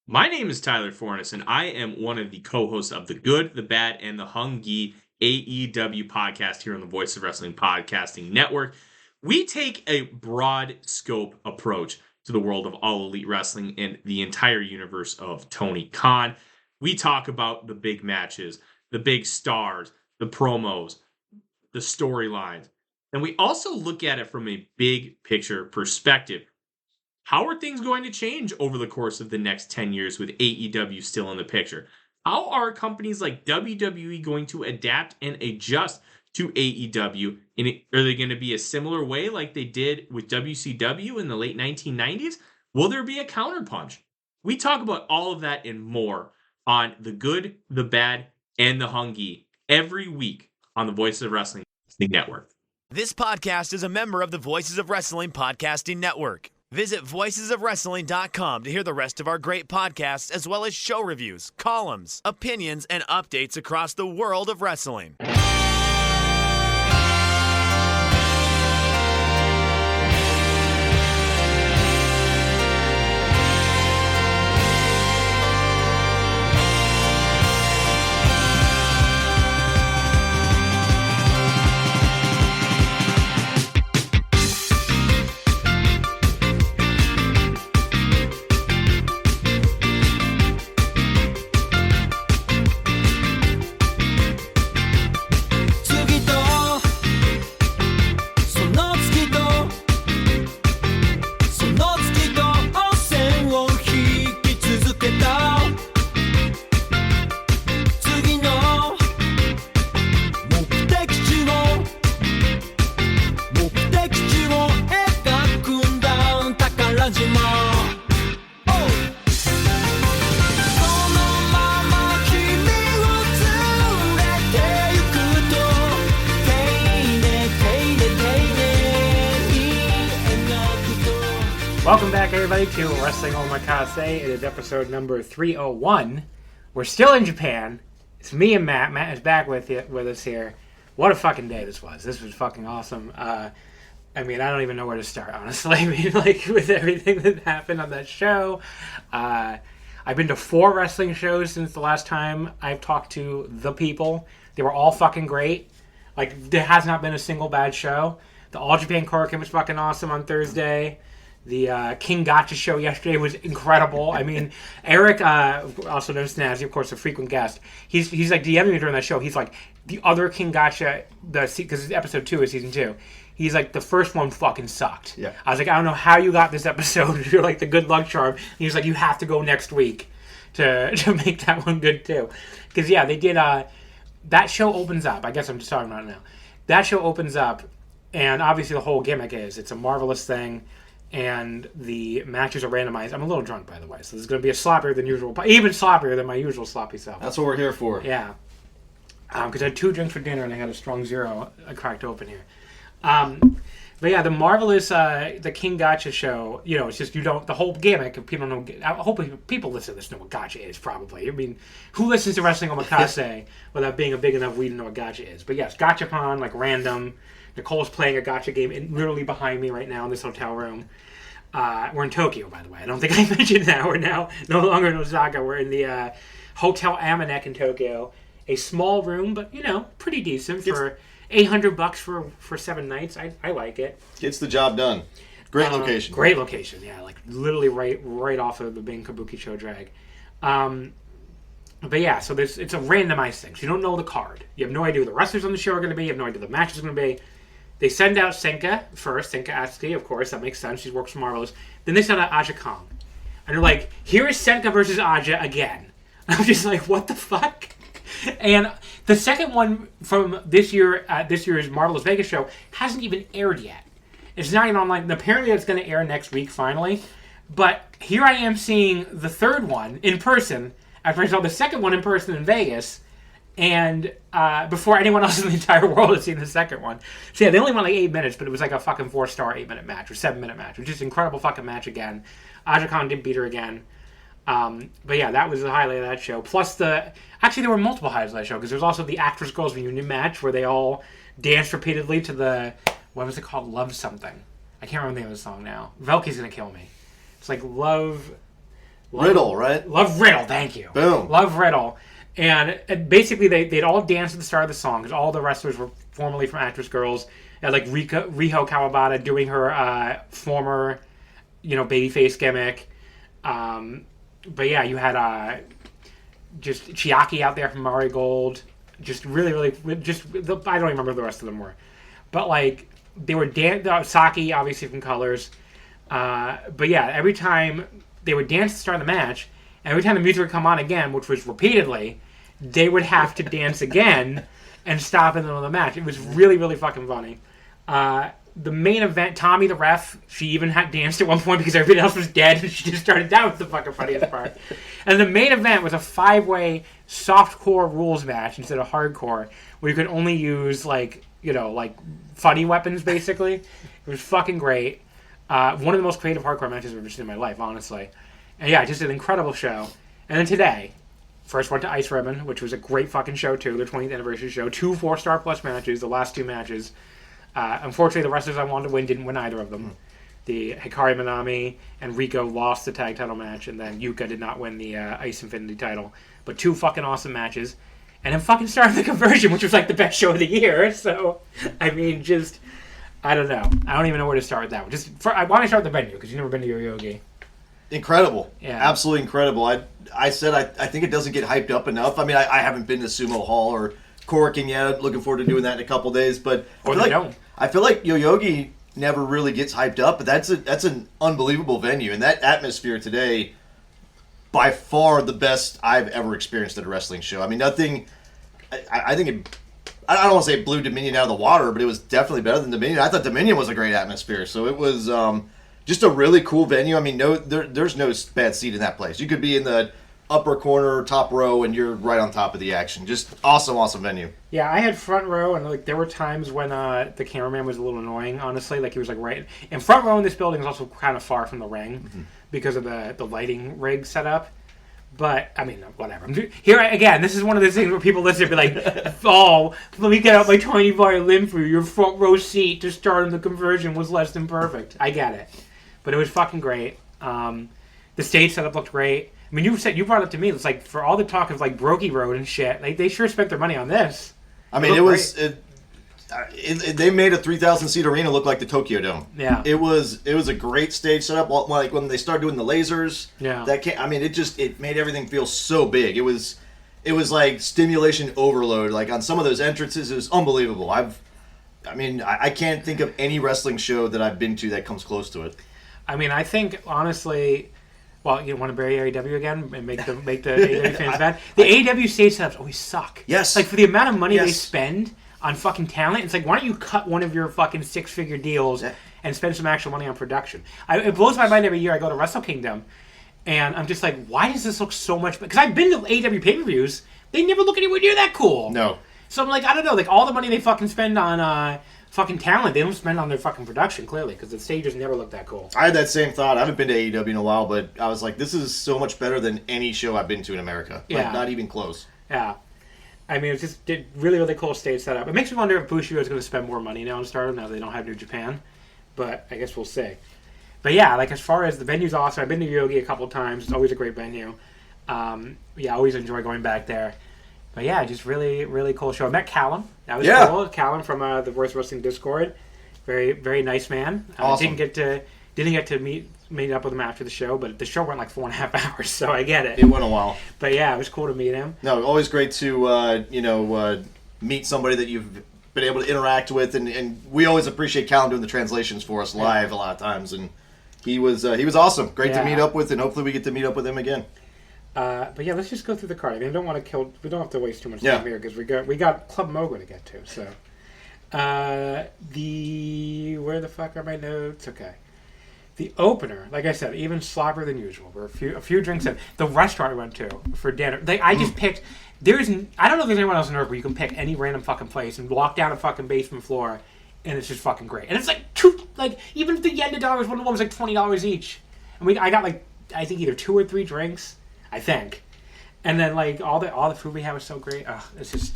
My name is Tyler Fornes, and I am one of the co-hosts of the Good, the Bad, and the Hungy AEW podcast here on the Voice of Wrestling Podcasting Network. We take a broad scope approach to the world of All Elite Wrestling and the entire universe of Tony Khan. We talk about the big matches, the big stars, the promos, the storylines, and we also look at it from a big picture perspective. How are things going to change over the course of the next 10 years with AEW still in the picture? How are companies like WWE going to adapt and adjust to AEW? Are they going to be a similar way like they did with WCW in the late 1990s? Will there be a counterpunch? We talk about all of that and more on The Good, the Bad, and the Hungy every week on the Voices of Wrestling Network. This podcast is a member of the Voices of Wrestling Podcasting Network. Visit voicesofwrestling.com to hear the rest of our great podcasts, as well as show reviews, columns, opinions, and updates across the world of wrestling. Welcome back, everybody, to Wrestling Omakase. It is episode number 301. We're still in Japan. It's me and Matt. Matt is back with us here. What a fucking day this was. This was fucking awesome. I don't even know where to start, honestly. With everything that happened on that show. I've been to 4 wrestling shows since the last time I've talked to the people. They were all fucking great. There has not been a single bad show. The All Japan Korakuen was fucking awesome on Thursday. The King Gotcha show yesterday was incredible. Eric, also known as Snazzy, of course, a frequent guest, he's like DMing me during that show. He's like, the other King Gotcha, because episode 2 is season 2, he's like, the first one fucking sucked. Yeah. I was like, I don't know how you got this episode. You're like the good luck charm. And he's like, you have to go next week to make that one good too. Because, yeah, they did, that show opens up. I guess I'm just talking about it now. That show opens up, and obviously the whole gimmick is it's a marvelous thing. And the matches are randomized. I'm a little drunk, by the way, so this is going to be a sloppier than usual, even sloppier than my usual sloppy self. That's what we're here for. Yeah. Because I had 2 drinks for dinner, and I had a strong 0 I cracked open here. But yeah, the marvelous, the King Gotcha show, it's just, the whole gimmick, if people don't know, I hope people listen to this know what Gotcha is, probably. Who listens to Wrestling Omakase without being a big enough weed to know what Gotcha is? But yes, Gotchapon, random. Nicole's playing a Gotcha game literally behind me right now in this hotel room. We're in Tokyo, by the way. I don't think I mentioned that. We're now no longer in Osaka. We're in the Hotel Amanek in Tokyo. A small room, but, pretty decent for $800 for 7 nights. I like it. Gets the job done. Great location. Great location, yeah. Literally right off of the main Kabuki Show drag. But yeah, so it's a randomized thing. So you don't know the card. You have no idea who the wrestlers on the show are going to be. You have no idea who the match is going to be. They send out Senka first. Senka Atsuki, of course. That makes sense. She works Marvelous. Then they send out Aja Kong. And they're like, here is Senka versus Aja again. I'm just like, what the fuck? And the second one from this year's Marvelous Vegas show hasn't even aired yet. It's not even online. And apparently it's going to air next week, finally. But here I am seeing the third one in person after I saw the second one in person in Vegas. And before anyone else in the entire world had seen the second one. So yeah, they only went 8 minutes, but it was like a fucking 4-star 8-minute match or 7-minute match. It was just an incredible fucking match again. Aja Kong did beat her again. But yeah, that was the highlight of that show. Plus actually there were multiple highlights of that show, because there's also the Actress Girls Reunion match where they all danced repeatedly to the, what was it called? Love Something. I can't remember the name of the song now. Velky's gonna kill me. It's like Love Riddle, right? Love Riddle, thank you. Boom. Love Riddle. And basically, they'd all dance at the start of the song, because all the wrestlers were formerly from Actress Girls. And like Riho Kawabata doing her former, babyface gimmick. But yeah, you had just Chiaki out there from Mari Gold. Just really, really, I don't even remember the rest of them were. But like, they were Saki, obviously from Colors. But yeah, every time they would dance at the start of the match, and every time the music would come on again, which was repeatedly, they would have to dance again and stop in the middle of the match. It was really, really fucking funny. The main event, Tommy the ref, she even had danced at one point because everybody else was dead, and she just started. That was the fucking funniest part. And the main event was a 5-way softcore rules match instead of hardcore, where you could only use like funny weapons. Basically, it was fucking great. One of the most creative hardcore matches I've ever seen in my life, honestly. And yeah, just an incredible show. And then today, first went to Ice Ribbon, which was a great fucking show too, their 20th anniversary show. 2 4-star plus matches, the last 2 matches. Unfortunately, the wrestlers I wanted to win didn't win either of them. The Hikari Minami and Rico lost the tag title match, and then Yuka did not win the Ice Infinity title. But 2 fucking awesome matches. And then fucking Stardom The Conversion, which was like the best show of the year. So, I mean, I don't know. I don't even know where to start with that one. I want to start with the venue, because you've never been to Yoyogi. Incredible. Yeah. Absolutely incredible. I said I think it doesn't get hyped up enough. I mean, I haven't been to Sumo Hall or Korakuen yet. Looking forward to doing that in a couple days. But I feel like Yoyogi never really gets hyped up, but that's an unbelievable venue. And that atmosphere today, by far the best I've ever experienced at a wrestling show. I mean, nothing... I think I don't want to say it blew Dominion out of the water, but it was definitely better than Dominion. I thought Dominion was a great atmosphere. So it was just a really cool venue. I mean, there's no bad seat in that place. You could be in the upper corner, top row, and you're right on top of the action. Just awesome venue. Yeah, I had front row, and like there were times when the cameraman was a little annoying, honestly. Like he was like right... And front row in this building is also kind of far from the ring because of the lighting rig setup. But, I mean, whatever. Here, again, this is one of those things where people listen and be like, oh, let me get out my tiny violin for you. Your front row seat to Stardom The Conversion was less than perfect. I get it. But it was fucking great. The stage setup looked great. I mean, you brought it up to me. It's like, for all the talk of, like, Brokey Road and shit, like, they sure spent their money on this. I mean, they made a 3,000-seat arena look like the Tokyo Dome. Yeah. It was a great stage setup. Like when they started doing the lasers. Yeah. It made everything feel so big. It was like stimulation overload. Like on some of those entrances, it was unbelievable. I can't think of any wrestling show that I've been to that comes close to it. I mean, I think honestly, well, you want to bury AEW again and make the AEW fans mad? The AEW stage setups always suck. Yes. Like for the amount of money they spend on fucking talent, it's like, why don't you cut one of your fucking 6-figure deals and spend some actual money on production? It blows my mind every year I go to Wrestle Kingdom, and I'm just like, why does this look so much... Because I've been to AEW pay-per-views, they never look anywhere near that cool. No. So I'm like, I don't know, like all the money they fucking spend on fucking talent, they don't spend on their fucking production, clearly, because the stages never look that cool. I had that same thought. I haven't been to AEW in a while, but I was like, this is so much better than any show I've been to in America. Like, not even close. Yeah. I mean, it's just really, really cool stage setup. It makes me wonder if Bushido is going to spend more money now in Stardom, now they don't have New Japan. But I guess we'll see. But yeah, like as far as the venue's awesome. I've been to Yogi a couple of times. It's always a great venue. I always enjoy going back there. But yeah, just really, really cool show. I met Callum. That was cool. Callum from the Voice Wrestling Discord. Very, very nice man. Awesome. Didn't get to meet up with him after the show, but the show went like 4.5 hours, so I get it. It went a while. But yeah, it was cool to meet him. No, always great to meet somebody that you've been able to interact with, and we always appreciate Callum doing the translations for us live a lot of times, and he was awesome. Great to meet up with, and hopefully we get to meet up with him again. But yeah, let's just go through the card. I mean, we don't have to waste too much time here because we got Club MOGRA to get to. So, where the fuck are my notes? Okay. The opener, like I said, even sloppier than usual. We're a few drinks in. The restaurant I went to for dinner, I just picked. I don't know if there's anyone else in Europe where you can pick any random fucking place and walk down a fucking basement floor, and it's just fucking great. And it's even if the yen to dollars, one of them was like $20 each, and I got I think either 2 or 3 drinks, I think. And then all the food we had was so great. It's just.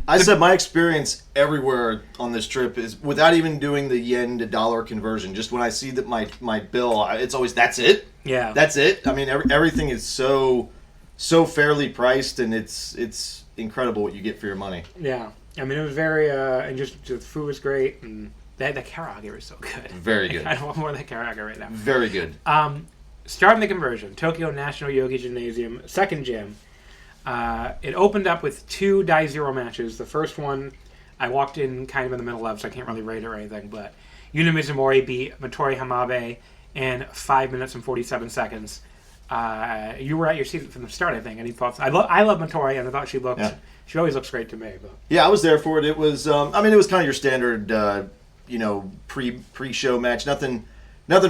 I said my experience everywhere on this trip is without even doing the yen to dollar conversion. Just when I see that my bill, it's always that's it. Yeah. That's it. I mean, everything is so fairly priced, and it's incredible what you get for your money. Yeah. I mean, it was very, and just the food was great, and the karaage was so good. Very good. I don't want more of that karaage right now. Very good. STARDOM The Conversion, Tokyo National Yogi Gymnasium, second gym. It opened up with 2 Die-Zero matches. The first one, I walked in kind of in the middle of, so I can't really rate it or anything, but Yuna Mizumori beat Motoi Hamabe in 5 minutes and 47 seconds. You were at your seat from the start, I think. Any thoughts? I love Motoi, and I thought she always looks great to me. But yeah, I was there for it. It was, it was kind of your standard, pre-show match. Nothing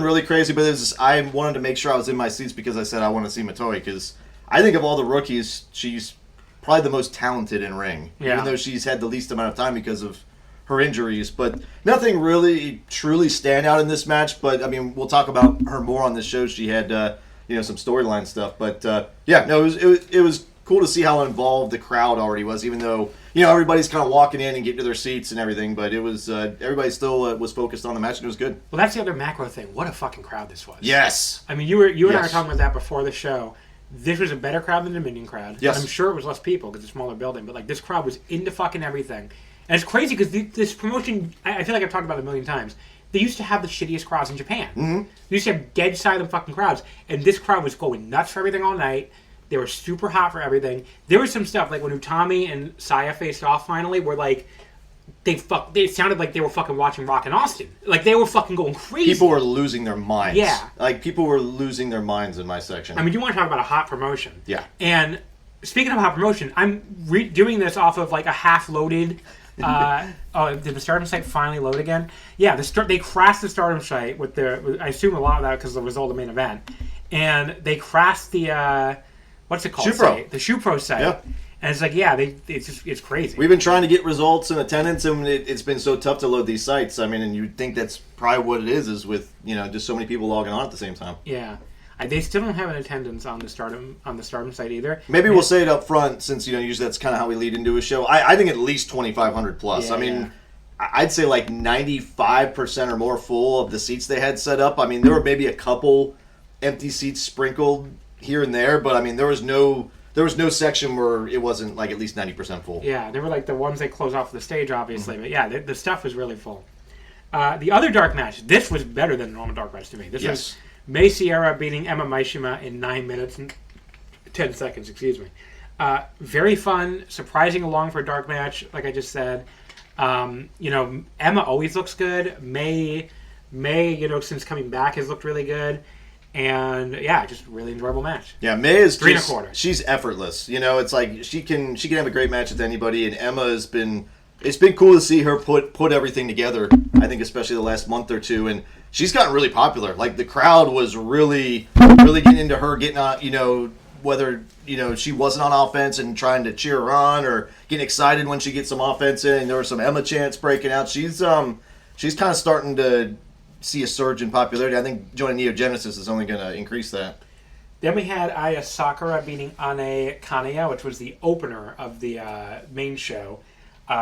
really crazy, but I wanted to make sure I was in my seats because I said I want to see Motoi, because I think of all the rookies, she's probably the most talented in ring, even though she's had the least amount of time because of her injuries. But nothing really truly stand out in this match. But I mean, we'll talk about her more on this show. She had some storyline stuff. But it was cool to see how involved the crowd already was, even though everybody's kind of walking in and getting to their seats and everything. But it was everybody still was focused on the match, and it was good. Well, that's the other macro thing. What a fucking crowd this was. Yes. I mean, you and I were talking about that before the show. This was a better crowd than the Dominion crowd. Yes. I'm sure it was less people because it's a smaller building, but this crowd was into fucking everything. And it's crazy because this promotion, I feel like I've talked about it a million times. They used to have the shittiest crowds in Japan. Mm-hmm. They used to have dead silent fucking crowds, and this crowd was going nuts for everything all night. They were super hot for everything. There was some stuff like when Utami and Saya faced off finally, where they sounded like they were fucking watching Rock and Austin. They were fucking going crazy. People were losing their minds. Yeah. People were losing their minds in my section. I mean, you want to talk about a hot promotion. Yeah. And speaking of hot promotion, I'm doing this off of a half-loaded... did the Stardom site finally load again? Yeah, they crashed the Stardom site with I assume a lot of that because of the result of the main event. And they crashed the... what's it called? ShoePro. The ShoePro site. Yeah. And it's it's crazy. We've been trying to get results and attendance, and it's been so tough to load these sites. I mean, and you'd think that's probably what it is with just so many people logging on at the same time. Yeah, they still don't have an attendance on the Stardom site either. Maybe we'll say it up front, since usually that's kind of how we lead into a show. I think at least 2,500 plus. Yeah, I mean, I'd say 95% or more full of the seats they had set up. I mean, there were maybe a couple empty seats sprinkled here and there, but I mean, there was no section where it wasn't at least 90% full. Yeah, they were the ones that close off the stage, obviously. Mm-hmm. But yeah, the stuff was really full. The other dark match, this was better than the normal dark match to me. This was Mei Sierra beating Emma Maishima in 9 minutes and 10 seconds, excuse me. Very fun, surprising along for a dark match, like I just said. Emma always looks good. May, since coming back, has looked really good. And yeah, just a really enjoyable match. Yeah, May is 3 1/4. She's effortless. It's she can have a great match with anybody, and Emma has been. It's been cool to see her put everything together. I think especially the last month or two, and she's gotten really popular. The crowd was really getting into her, getting on. Whether she wasn't on offense and trying to cheer her on, or getting excited when she gets some offense in. And there were some Emma chants breaking out. She's kind of starting to see a surge in popularity. I think joining Neo Genesis is only going to increase that. Then we had Aya Sakura beating Ane Kanaya, which was the opener of the main show.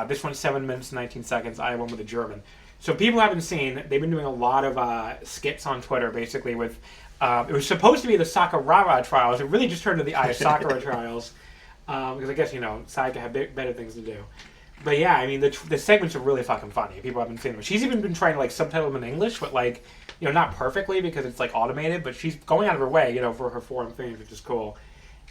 This went 7 minutes and 19 seconds. Aya won with a German. So people haven't seen, they've been doing a lot of skits on Twitter, basically, with... it was supposed to be the Sakurara trials. It really just turned to the Aya Sakura trials. Because I guess, Sayaka had better things to do. But yeah, I mean, the segments are really fucking funny. People have been seeing them. She's even been trying to subtitle them in English, but not perfectly because it's automated. But she's going out of her way, for her foreign fans, which is cool.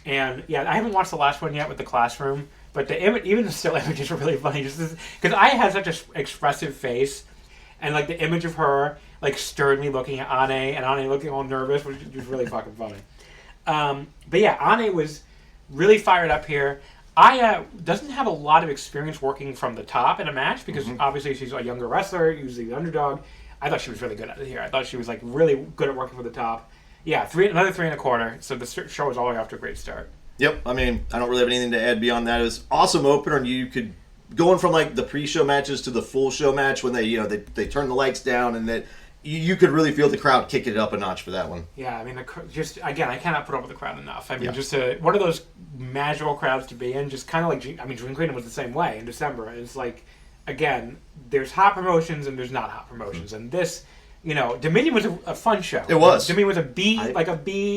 And yeah, I haven't watched the last one yet with the classroom, but even the still images are really funny. Just because I had such an expressive face, and the image of her stirred me looking at Ane, and Ane looking all nervous, which was really fucking funny. But yeah, Ane was really fired up here. Aya doesn't have a lot of experience working from the top in a match because obviously she's a younger wrestler, usually the underdog. I thought she was really good at it here. I thought she was really good at working from the top. Yeah, another 3 1/4. So the show was all the way off to a great start. Yep. I mean, I don't really have anything to add beyond that. It was awesome opener, and you could going from the pre-show matches to the full show match when they turn the lights down, and that you could really feel the crowd kicking it up a notch for that one. Yeah, I mean, again, I cannot put up with the crowd enough. I mean, just one of those magical crowds to be in, just kind of Dream Queen was the same way in December. It's again, there's hot promotions and there's not hot promotions. And this, Dominion was a fun show. It was. Dominion was a B,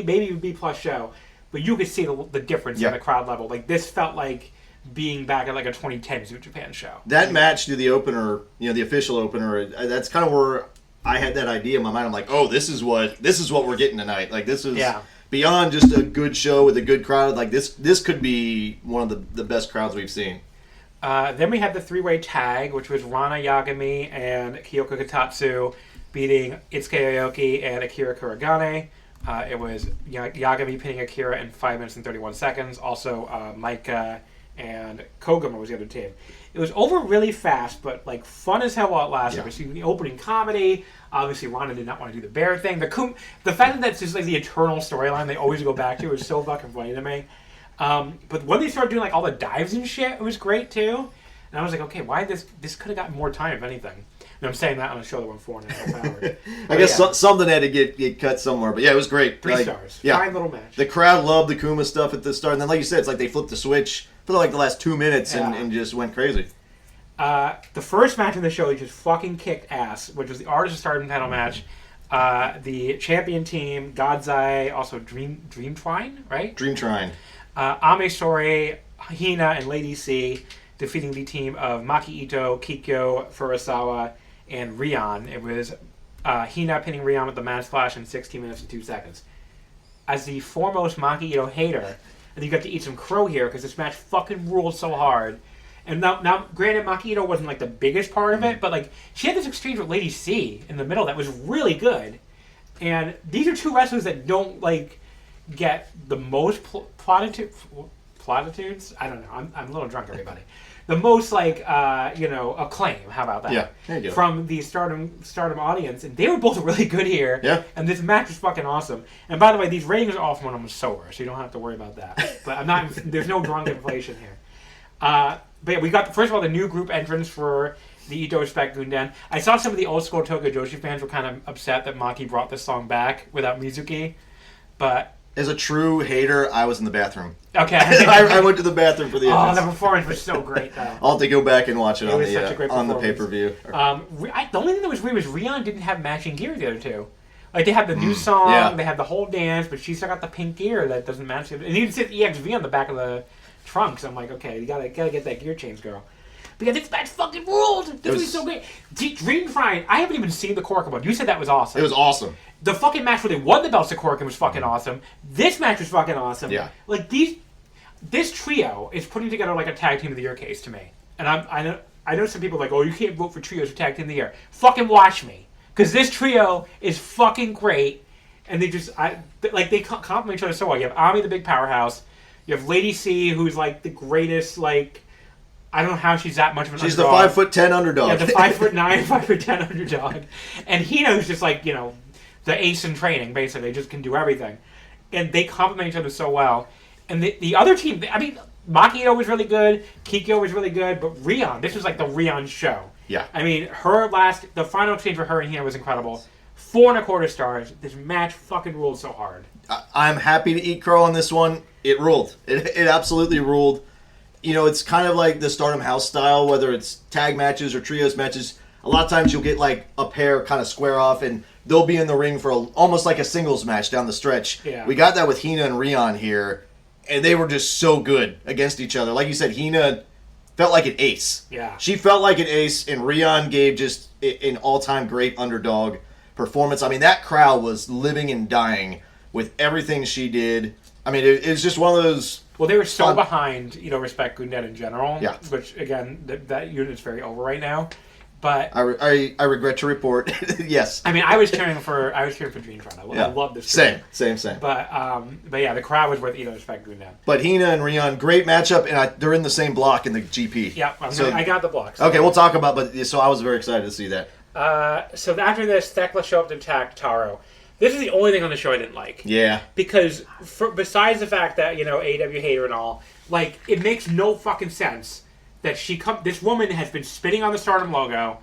maybe a B plus show, but you could see the difference in the crowd level. Like this felt like being back at like a 2010 New Japan show. That match to the opener, the official opener, that's kind of where I had that idea in my mind. I'm like, oh, this is what we're getting tonight. Like this is beyond just a good show with a good crowd. Like this could be one of the best crowds we've seen. Then we had the three-way tag, which was Rana Yagami and Kyoko Katatsu beating Itsuki Aoki and Akira Kuragane. It was Yagami pinning Akira in 5 minutes and 31 seconds. Also, Maika and Koguma was the other team. It was over really fast, but like fun as hell while it lasted. We see the opening comedy. Obviously, Rana did not want to do the bear thing. The fact that that's just like the eternal storyline they always go back to is so fucking funny to me. But when they started doing like all the dives and shit, it was great too. And I was like, okay, why this could have gotten more time if anything. And I'm saying that on a show that went 4.5 hours. I guess something had to get cut somewhere. But yeah, it was great. 3 stars. Yeah. Fine little match. The crowd loved the Kuma stuff at the start. And then, like you said, it's like they flipped the switch for like the last 2 minutes and just went crazy. The first match in the show just fucking kicked ass, which was the Artist of Stardom title match. The champion team, God's Eye, also Dream Trine, right? Dream Trine. Ame Sori, Hina, and Lady C defeating the team of Maki Ito, Kikyo, Furusawa, and Rion. It was Hina pinning Rion with the Mad Splash in 16 minutes and 2 seconds. As the foremost Maki Ito hater, I think you got to eat some crow here because this match fucking ruled so hard. And now, granted, Maki Ito wasn't like the biggest part of it, but like she had this exchange with Lady C in the middle that was really good. And these are two wrestlers that don't like get the most platitudes. I don't know. I'm a little drunk, everybody. The most like acclaim. How about that? Yeah, there you go. From the Stardom audience, and they were both really good here. Yeah. And this match was fucking awesome. And by the way, these ratings are off when I'm sober, so you don't have to worry about that. But I'm not. There's no drunk inflation here. But yeah, we got first of all the new group entrance for the Ito Respect Gunden. I saw some of the old school Tokyo Joshi fans were kind of upset that Maki brought this song back without Mizuki, but. As a true hater, I was in the bathroom. Okay. I went to the bathroom for the entrance. Oh, the performance was so great, though. I'll have to go back and watch it on the pay-per-view. The only thing that was weird was Rion didn't have matching gear the other two. Like, they had the new song, they had the whole dance, but she still got the pink gear that doesn't match it. And even said EXV on the back of the trunks. I'm like, okay, you gotta get that gear change, girl. But yeah, this match fucking ruled. This was so great. Dream Frying, I haven't even seen the Korakuen one. You said that was awesome. It was awesome. The fucking match where they won the belts to Korakuen was fucking awesome. This match was fucking awesome. Yeah. Like, this trio is putting together like a tag team of the year case to me. And I know some people are like, oh, you can't vote for trios for tag team of the year. Fucking watch me. Because this trio is fucking great. And they just, they complement each other so well. You have Ami, the big powerhouse. You have Lady C, who's like the greatest, like, I don't know how she's that much of an underdog. She's the 5'10" underdog. Yeah, the 5'9", 5'10" underdog. And Hino's just like, the ace in training, basically. They just can do everything. And they complement each other so well. And the other team, Maki Ito was really good, Kikyo was really good, but Rion, this was like the Rion show. Yeah. I mean, the final exchange for her and Hina was incredible. 4.25 stars. This match fucking ruled so hard. I'm happy to eat crow on this one. It ruled. It absolutely ruled. It's kind of like the Stardom House style, whether it's tag matches or trios matches. A lot of times you'll get like a pair kind of square off and they'll be in the ring for almost like a singles match down the stretch. Yeah. We got that with Hina and Rion here, and they were just so good against each other. Like you said, Hina felt like an ace. Yeah. She felt like an ace, and Rion gave just an all-time great underdog performance. I mean, that crowd was living and dying with everything she did. I mean, it was just one of those... Well, they were so behind, Respect Gunden in general. Yeah. Which, again, that unit is very over right now. But I regret to report, yes. I mean, I was cheering for Dream Front. I love this. Same. But yeah, the crowd was with Respect Gunden. But Hina and Rion, great matchup, and they're in the same block in the GP. Yeah, I got the blocks. Okay, we'll talk about. So I was very excited to see that. So after this, Thekla showed up to attack Taro. This is the only thing on the show I didn't like. Yeah. Because besides the fact that AEW hater and all, like it makes no fucking sense that this woman has been spitting on the Stardom logo,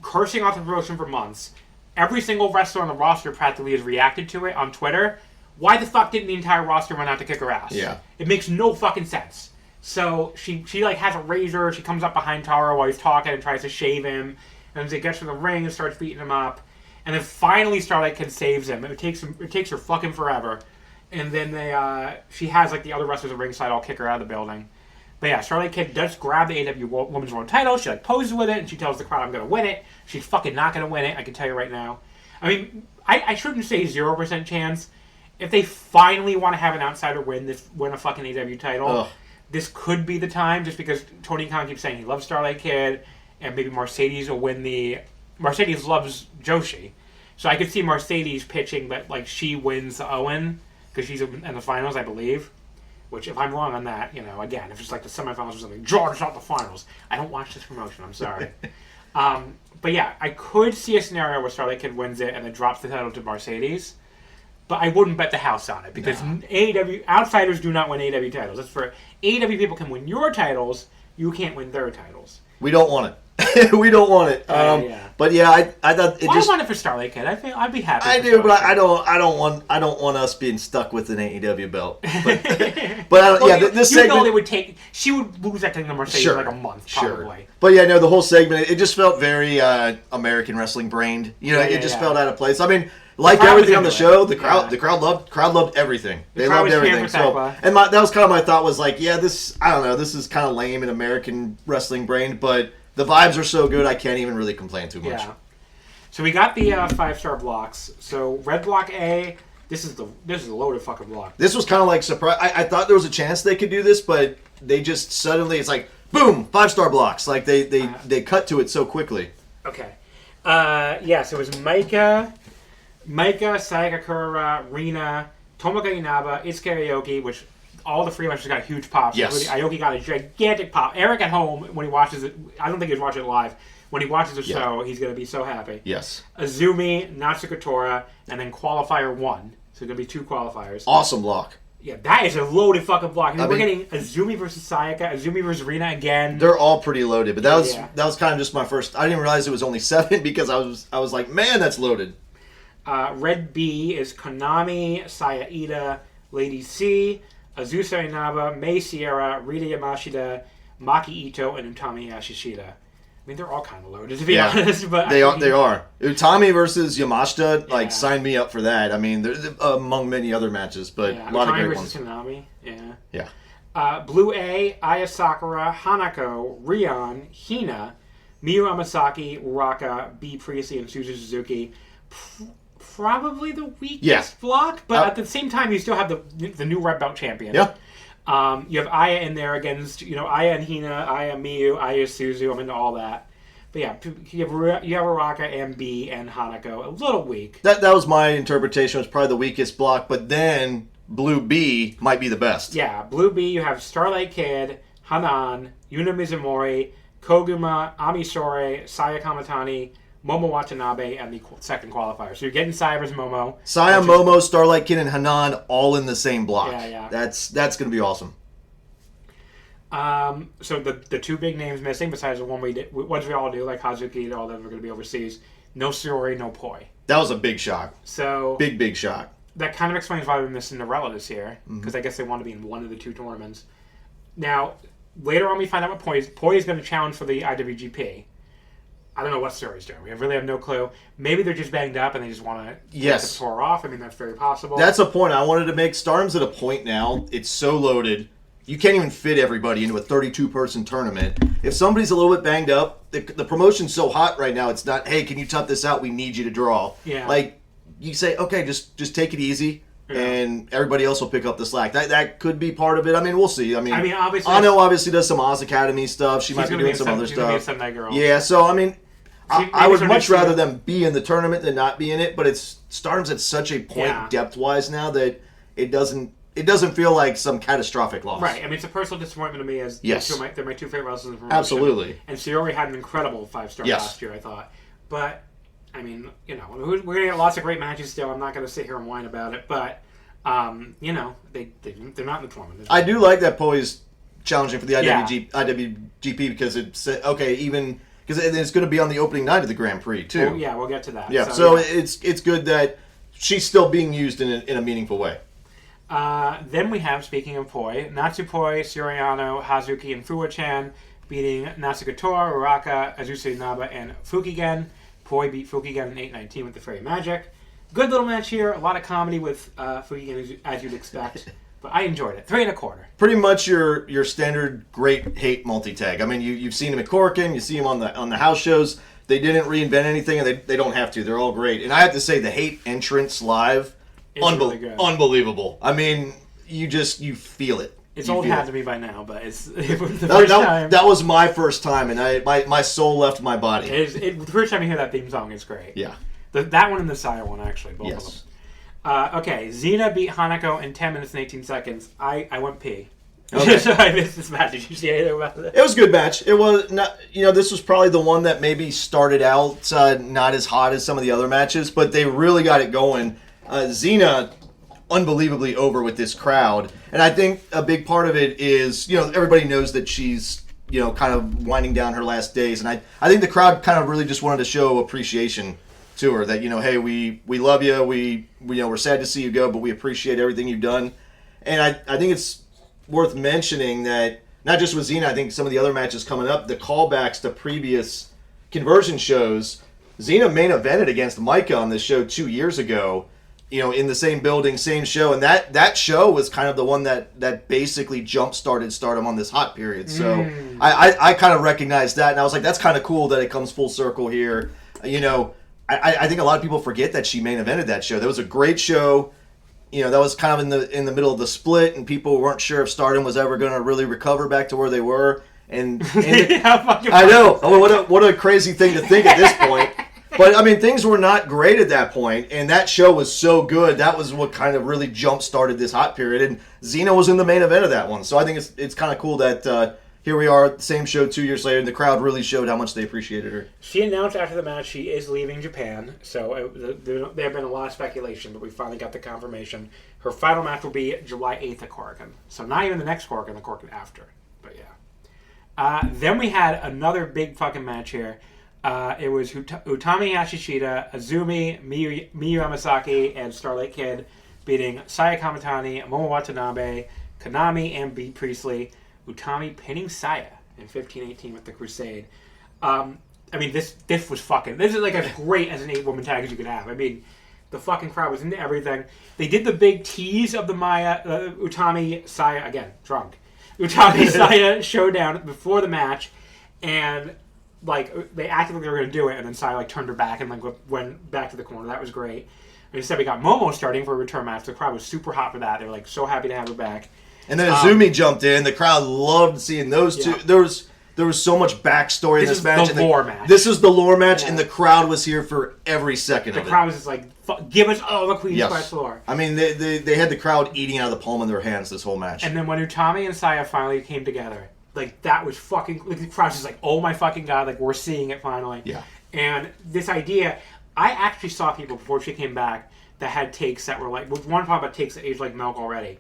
cursing off the promotion for months. Every single wrestler on the roster practically has reacted to it on Twitter. Why the fuck didn't the entire roster run out to kick her ass? Yeah. It makes no fucking sense. So she like has a razor, she comes up behind Taro while he's talking and tries to shave him, and as he gets to the ring and starts beating him up. And then finally Starlight Kid saves him. It takes her fucking forever. And then she has like the other wrestlers at ringside all kick her out of the building. But yeah, Starlight Kid does grab the AEW Women's World title. She like poses with it, and she tells the crowd, "I'm going to win it." She's fucking not going to win it. I can tell you right now. I mean, I shouldn't say 0% chance. If they finally want to have an outsider win a fucking AEW title, this could be the time. Just because Tony Khan keeps saying he loves Starlight Kid, and maybe Mercedes will win the. Mercedes loves Joshi, so I could see Mercedes pitching that like she wins Owen because she's in the finals, I believe. Which, if I'm wrong on that, again, if it's like the semifinals or something, George, not the finals. I don't watch this promotion. I'm sorry. But yeah, I could see a scenario where Starlight Kid wins it and then drops the title to Mercedes. But I wouldn't bet the house on it because AEW outsiders do not win AEW titles. That's for AEW people can win your titles. You can't win their titles. We don't want it. We don't want it. But yeah, I thought it I want it for Starlight Kid. I'd be happy. I do, but I don't want us being stuck with an AEW belt. But this segment, they would take. She would lose that thing to Mercedes in like a month, probably. Sure. But yeah, no, the whole segment it just felt very American wrestling brained. It just felt out of place. I mean, like everything on the show, the crowd loved everything. They loved everything. So, and that was kind of my thought was like, this is kind of lame and American wrestling brained, but the vibes are so good, I can't even really complain too much. Yeah. So we got the 5-star blocks. So red block A, this is a loaded fucking block. This was kind of like surprise. I thought there was a chance they could do this, but they just suddenly it's like boom, 5-star blocks. Like they cut to it so quickly. Okay. So it was Maika, Sayaka Kura, Rina, Tomoka Inaba, Itsuki Aoki, which all the free wrestlers got huge pops. Yes. Aoki got a gigantic pop. Eric at home, when he watches it, I don't think he's watching it live. When he watches the show, he's going to be so happy. Yes. Azumi, Natsuko Tora, and then qualifier 1. So it's going to be 2 qualifiers. Awesome block. Yeah, that is a loaded fucking block. We're getting Azumi versus Sayaka, Azumi versus Rina again. They're all pretty loaded, but that was kind of just my first. I didn't realize it was only 7 because I was like, man, that's loaded. Red B is Konami, Saya Ida, Lady C, Azusa Inaba, Mei Sierra, Rita Yamashita, Maki Ito, and Utami Yashishita. I mean, they're all kind of loaded, to be honest. But they are. Utami versus Yamashita, sign me up for that. I mean, they're among many other matches, but a lot of great ones. Konami, yeah. Yeah. Blue A, Aya Sakura, Hanako, Rion, Hina, Miyu Amasaki, Uraka, B. Priestley, and Suzu Suzuki. Probably the weakest block, but at the same time, you still have the new red belt champion. Yeah. You have Aya in there against, Aya and Hina, Aya Miyu, Aya Suzu. I'm into all that. But yeah, you have Uraka and B and Hanako. A little weak. That was my interpretation. It was probably the weakest block, but then Blue B might be the best. Yeah, Blue B, you have Starlight Kid, Hanan, Yuna Mizumori, Koguma, Amisore, Saya Kamatani, Momo Watanabe, and the second qualifier. So you're getting Saya versus Momo. Saya, Momo, Starlight Kid, and Hanan all in the same block. Yeah. That's going to be awesome. So the 2 big names missing, besides the ones we all do, like Hazuki and all them are going to be overseas. No Shiori, no Poi. That was a big shock. So big shock. That kind of explains why we're missing Cinderella this year, because I guess they want to be in one of the 2 tournaments. Now, later on we find out what Poi is. Poi is going to challenge for the IWGP. I don't know what Shiori's doing. We really have no clue. Maybe they're just banged up and they just want to take the tour off. I mean, that's very possible. That's a point I wanted to make. Stardom's at a point now. It's so loaded. You can't even fit everybody into a 32-person tournament. If somebody's a little bit banged up, the promotion's so hot right now, it's not, hey, can you tough this out? We need you to draw. Yeah. Like, you say, okay, just take it easy, and everybody else will pick up the slack. That could be part of it. I mean, we'll see. I mean obviously, Ano obviously does some Oz Academy stuff. She might be doing some other stuff. She's going to be a Sunday girl. Yeah, so, I mean, I would much rather them be in the tournament than not be in it, but Stardom's at such a point depth-wise now that it doesn't feel like some catastrophic loss. Right. I mean, it's a personal disappointment to me as they're my 2 favorite wrestlers in the promotion. Absolutely. And Shiori had an incredible 5-star last year, I thought. But, I mean, we're going to get lots of great matches still. I'm not going to sit here and whine about it. But, they're not in the tournament. I do like that Poi's challenging for the IWGP because it's, because it's going to be on the opening night of the Grand Prix, too. Well, we'll get to that. Yeah, so it's good that she's still being used in a meaningful way. Then we have, speaking of Poi, Natsupoi, Suriano, Hazuki, and Fuwa-chan beating Natsuko Tora, Uraka, Azusa Inaba, and Fukigen. Koi beat Fukigen in 8-19 with the Fairy Magic. Good little match here. A lot of comedy with Fukigen, as you'd expect. But I enjoyed it. 3 1/4. Pretty much your standard great hate multi-tag. I mean, you've seen him at Korakuen, you see him on the house shows. They didn't reinvent anything, and they don't have to. They're all great. And I have to say, the hate entrance live, really good. Unbelievable. I mean, you feel it. It's old hat to me by now, but it was the first time. That was my first time, and my soul left my body. The first time you hear that theme song, it's great. Yeah. That one and the Saya one, actually, both of them. Okay, Xena beat Hanako in 10 minutes and 18 seconds. I went pee. Okay. So I missed this match. Did you see anything about it? It was a good match. It was not, this was probably the one that maybe started out not as hot as some of the other matches, but they really got it going. Xena, unbelievably over with this crowd, and I think a big part of it is, everybody knows that she's, kind of winding down her last days, and I think the crowd kind of really just wanted to show appreciation to her, that, hey, we love you, we're sad to see you go, but we appreciate everything you've done. And I think it's worth mentioning that not just with Xena, I think some of the other matches coming up, the callbacks to previous conversion shows. Xena main evented against Micah on this show 2 years ago, in the same building, same show, and that show was kind of the one that basically jump-started Stardom on this hot period. So I kind of recognized that, and I was like, that's kind of cool that it comes full circle here. I think a lot of people forget that she main evented that show. That was a great show. That was kind of in the middle of the split, and people weren't sure if Stardom was ever going to really recover back to where they were. And I know, what a crazy thing to think at this point. But I mean, things were not great at that point, and that show was so good. That was what kind of really jump started this hot period. And Xena was in the main event of that one, so I think it's kind of cool that. Here we are, same show 2 years later, and the crowd really showed how much they appreciated her. She announced after the match she is leaving Japan, so there have been a lot of speculation, but we finally got the confirmation. Her final match will be July 8th at Korakuen. So not even the next Korakuen, the Korakuen after. But yeah. Then we had another big fucking match here. It was Utami Yashishita, Azumi, Miyu Yamasaki, and Starlight Kid beating Saya Kamitani, Momo Watanabe, Konami, and B. Priestley. Utami pinning Saya in 15-18 with the Crusade. I mean, this was fucking... This is like as great as an 8-woman tag as you could have. I mean, the fucking crowd was into everything. They did the big tease of the Utami Saya... Again, drunk. Utami Saya showdown before the match, and they acted like they were going to do it, and then Saya turned her back and went back to the corner. That was great. And instead we got Momo starting for a return match. The crowd was super hot for that. They were so happy to have her back. And then Azumi jumped in. The crowd loved seeing those two. There was so much backstory in this match. This is the lore match. This is the lore match, and the crowd was here for every second of it. The crowd was just give us all the Queen's Quest lore. I mean, they had the crowd eating out of the palm of their hands this whole match. And then when Utami and Saya finally came together, that was fucking... the crowd was just oh my fucking god, we're seeing it finally. Yeah. And this idea, I actually saw people before she came back that had takes that were with one part about takes that aged like milk already.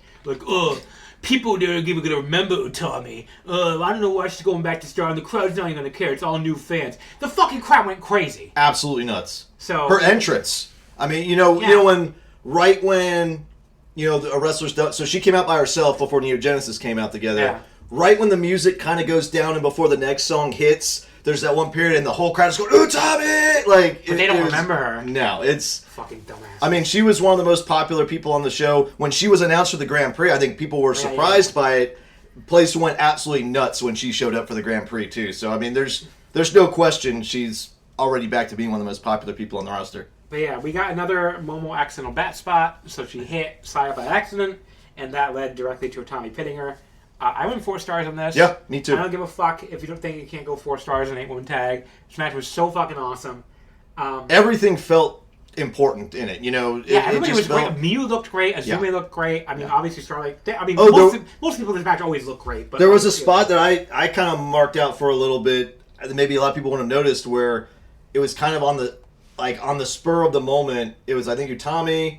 People there are going to remember Utami. I don't know why she's going back to Star, and the crowd's not even going to care. It's all new fans. The fucking crowd went crazy. Absolutely nuts. So her entrance. I mean, when a wrestler's done. So she came out by herself before Neo Genesis came out together. Yeah. Right when the music kind of goes down and before the next song hits, there's that one period and the whole crowd is going, Utami! But they don't remember her. No, it's... Fucking dumbass. I mean, she was one of the most popular people on the show. When she was announced for the Grand Prix, I think people were surprised by it. Place went absolutely nuts when she showed up for the Grand Prix, too. So, I mean, there's no question she's already back to being one of the most popular people on the roster. But yeah, we got another Momo accidental bat spot, so she hit Saya by accident, and that led directly to Utami pitting her. I went 4 stars on this. Yeah, me too. I don't give a fuck if you don't think you can't go 4 stars in 8-woman tag. This match was so fucking awesome. Everything felt important in it. Everybody was great. Miyu looked great. Azumi looked great. I mean, obviously Starlight... most people in this match always look great. But there was a spot that I kind of marked out for a little bit. Maybe a lot of people wouldn't have noticed, where it was kind of on the spur of the moment. It was, I think, Utami,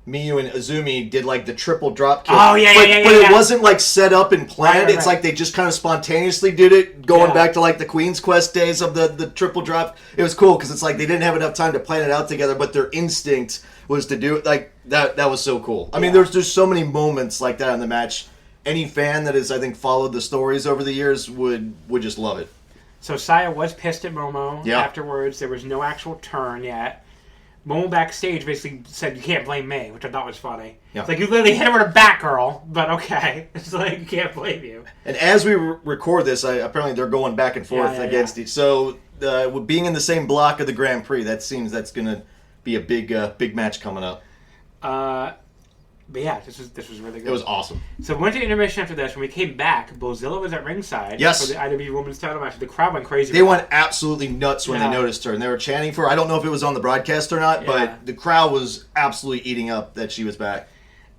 Miyu, and Azumi did the triple drop kick. Oh, yeah. But it wasn't set up and planned. Right. It's like they just kind of spontaneously did it, going back to the Queen's Quest days of the triple drop. It was cool because it's they didn't have enough time to plan it out together, but their instinct was to do it. That was so cool. I mean, there's so many moments like that in the match. Any fan that has, I think, followed the stories over the years would just love it. So Saya was pissed at Momo afterwards. There was no actual turn yet. Momo backstage basically said, "You can't blame me," which I thought was funny. Yeah. It's like, you literally hit her with a bat, girl. But okay. It's like, you can't blame you. And as we record this, apparently they're going back and forth against each. So being in the same block of the Grand Prix, that seems that's going to be a big match coming up. But yeah, this was really good. It was awesome. So we went to intermission after this. When we came back, Bozilla was at ringside for the IWGP Women's title match. The crowd went crazy. They went absolutely nuts when they noticed her, and they were chanting for her. I don't know if it was on the broadcast or not, but the crowd was absolutely eating up that she was back.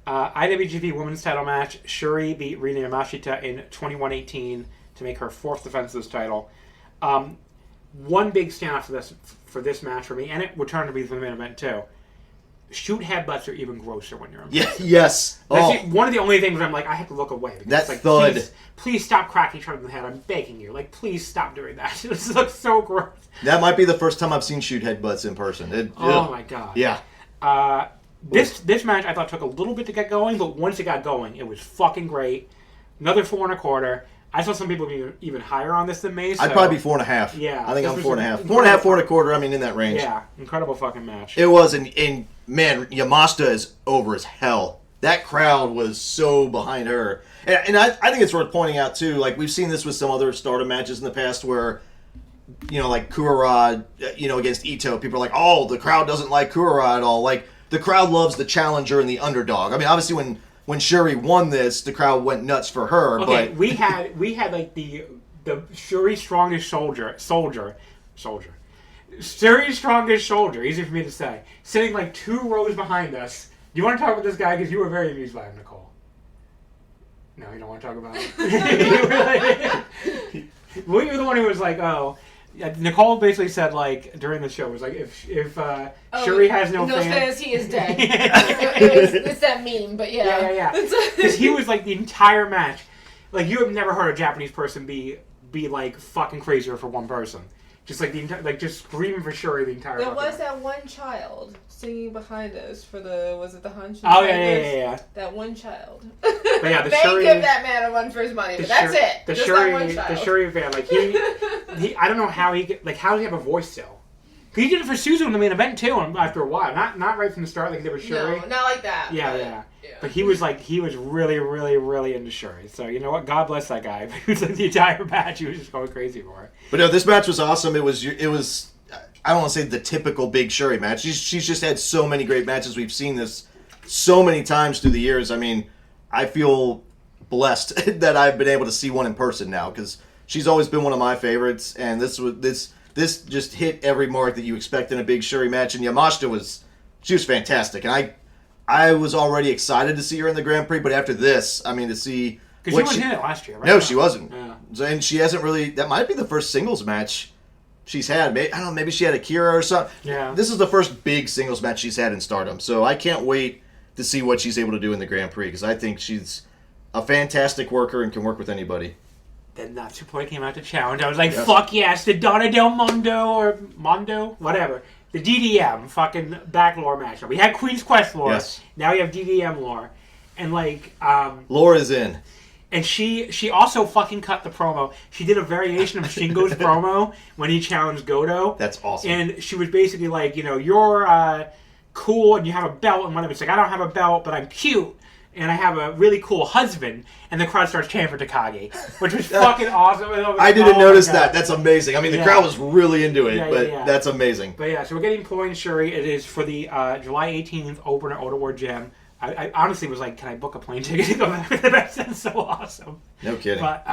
IWGP Women's title match. Shuri beat Rina Yamashita in 21-18 to make her fourth defense of this title. One big standout for this match for me, and it would turn to be the main event too. Shoot headbutts are even grosser when you're in yes. That's one of the only things I'm like, I have to look away. That like, thud. Please stop cracking each other in the head. I'm begging you. Like, please stop doing that. This looks so gross. That might be the first time I've seen shoot headbutts in person. My God. Yeah. This match I thought took a little bit to get going, but once it got going, it was fucking great. Another 4 1/4. I saw some people be even higher on this than me. So. I'd probably be 4.5. Yeah. I think I'm 4.5. 4.5, 4 1/4. I mean, in that range. Yeah. Incredible fucking match. It was, and man, Yamashita is over as hell. That crowd was so behind her. And I think it's worth pointing out, too, like, we've seen this with some other Stardom matches in the past where, like Kurara, against Ito, people are like, oh, the crowd doesn't like Kurara at all. Like, the crowd loves the challenger and the underdog. I mean, obviously, when Shuri won this, the crowd went nuts for her. Okay, but we had like the Shuri strongest soldier. Shuri's strongest soldier, easy for me to say, sitting like 2 rows behind us. You want to talk about this guy because you were very amused by him, Nicole. No, you don't want to talk about him. Well, you were the one who was like, oh. Nicole basically said, like, during the show, was like, if Shuri has no fans, he is dead. It's that meme, but yeah. Yeah. Because he was, like, the entire match. Like, you have never heard a Japanese person be like, fucking crazier for one person. Just, like, just screaming for Shuri the entire There was match. that one child singing behind us for was it the Hunch? Oh, yeah. That one child. But yeah, they give that man a run for his money, but that's it. The Just Shuri, that one child. The Shuri fan, like, he I don't know how how does he have a voice still? He did it for Suzu in the main event, too, after a while. Not right from the start, like they were Shuri. No, not like that. Yeah. But he was really, really, really into Shuri. So, you know what? God bless that guy. He was like the entire match. He was just going crazy for it. But no, this match was awesome. It was I don't want to say the typical big Shuri match. She's just had so many great matches. We've seen this so many times through the years. I mean, I feel blessed that I've been able to see one in person now because she's always been one of my favorites. And this just hit every mark that you expect in a big Shuri match. And Yamashita was fantastic. And I was already excited to see her in the Grand Prix, but after this, I mean, to see... Because she wasn't in it last year, right? No, she wasn't. Yeah. And she hasn't really... That might be the first singles match she's had. I don't know, maybe she had Akira or something. Yeah. This is the first big singles match she's had in Stardom, so I can't wait to see what she's able to do in the Grand Prix, because I think she's a fantastic worker and can work with anybody. Then Natsupoi came out to challenge. I was like, fuck yes, the Donna Del Mondo, or Mondo? Whatever. The DDM fucking back lore match. We had Queen's Quest lore. Yes. Now we have DDM lore. And like... Lore is in. And she also fucking cut the promo. She did a variation of Shingo's promo when he challenged Goto. That's awesome. And she was basically like, you're cool and you have a belt and whatever. It's like, I don't have a belt, but I'm cute. And I have a really cool husband. And the crowd starts chanting for Takagi, which was fucking awesome. I didn't notice that. That's amazing. I mean, the crowd was really into it, but that's amazing. But yeah, so we're getting points, Shuri. It is for the July 18th opener at Oda War Gym. I honestly was like, can I book a plane ticket to go back? That sounds so awesome. No kidding. But,